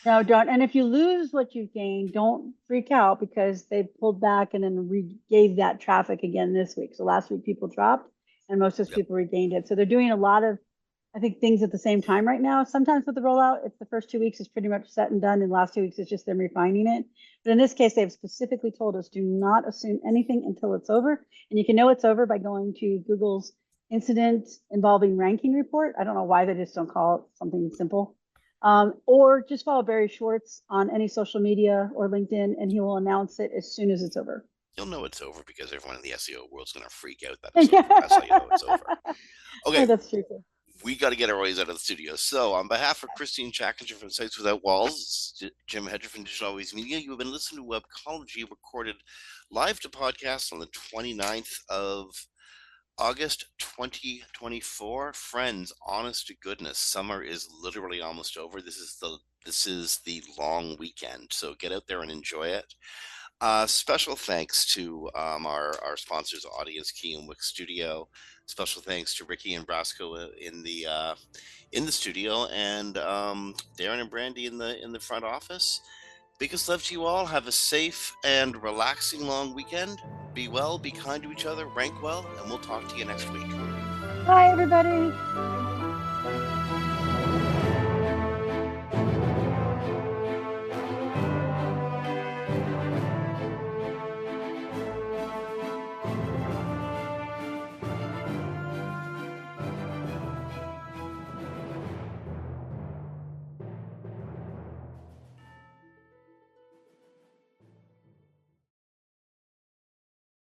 No, don't. And if you lose what you gained, don't freak out because they pulled back and then gave that traffic again this week. So last week people dropped and most of those Yep. people regained it. So they're doing a lot of, I think, things at the same time right now. Sometimes with the rollout, it's the first 2 weeks is pretty much set and done, and the last 2 weeks is just them refining it. But in this case, they've specifically told us do not assume anything until it's over. And you can know it's over by going to Google's incident involving ranking report. I don't know why they just don't call it something simple. Or just follow Barry Schwartz on any social media or LinkedIn, and he will announce it as soon as it's over. You'll know it's over because everyone in the SEO world's going to freak out that it's over. That's how you know it's over. Okay, that's true. We got to get our ways out of the studio. So, on behalf of Kristine Schachinger from Sites Without Walls, Jim Hedger from Digital Always Media, you have been listening to Webcology, recorded live to podcast on the 29th of August 2024. Friends, honest to goodness, summer is literally almost over. This is the long weekend, so get out there and enjoy it. Special thanks to our sponsors, Audience Key and Wix Studio. Special thanks to Ricky and Brasco in the studio, and Darren and Brandy in the front office. Biggest love to you all. Have a safe and relaxing long weekend. Be well, be kind to each other, rank well, and we'll talk to you next week. Bye, everybody.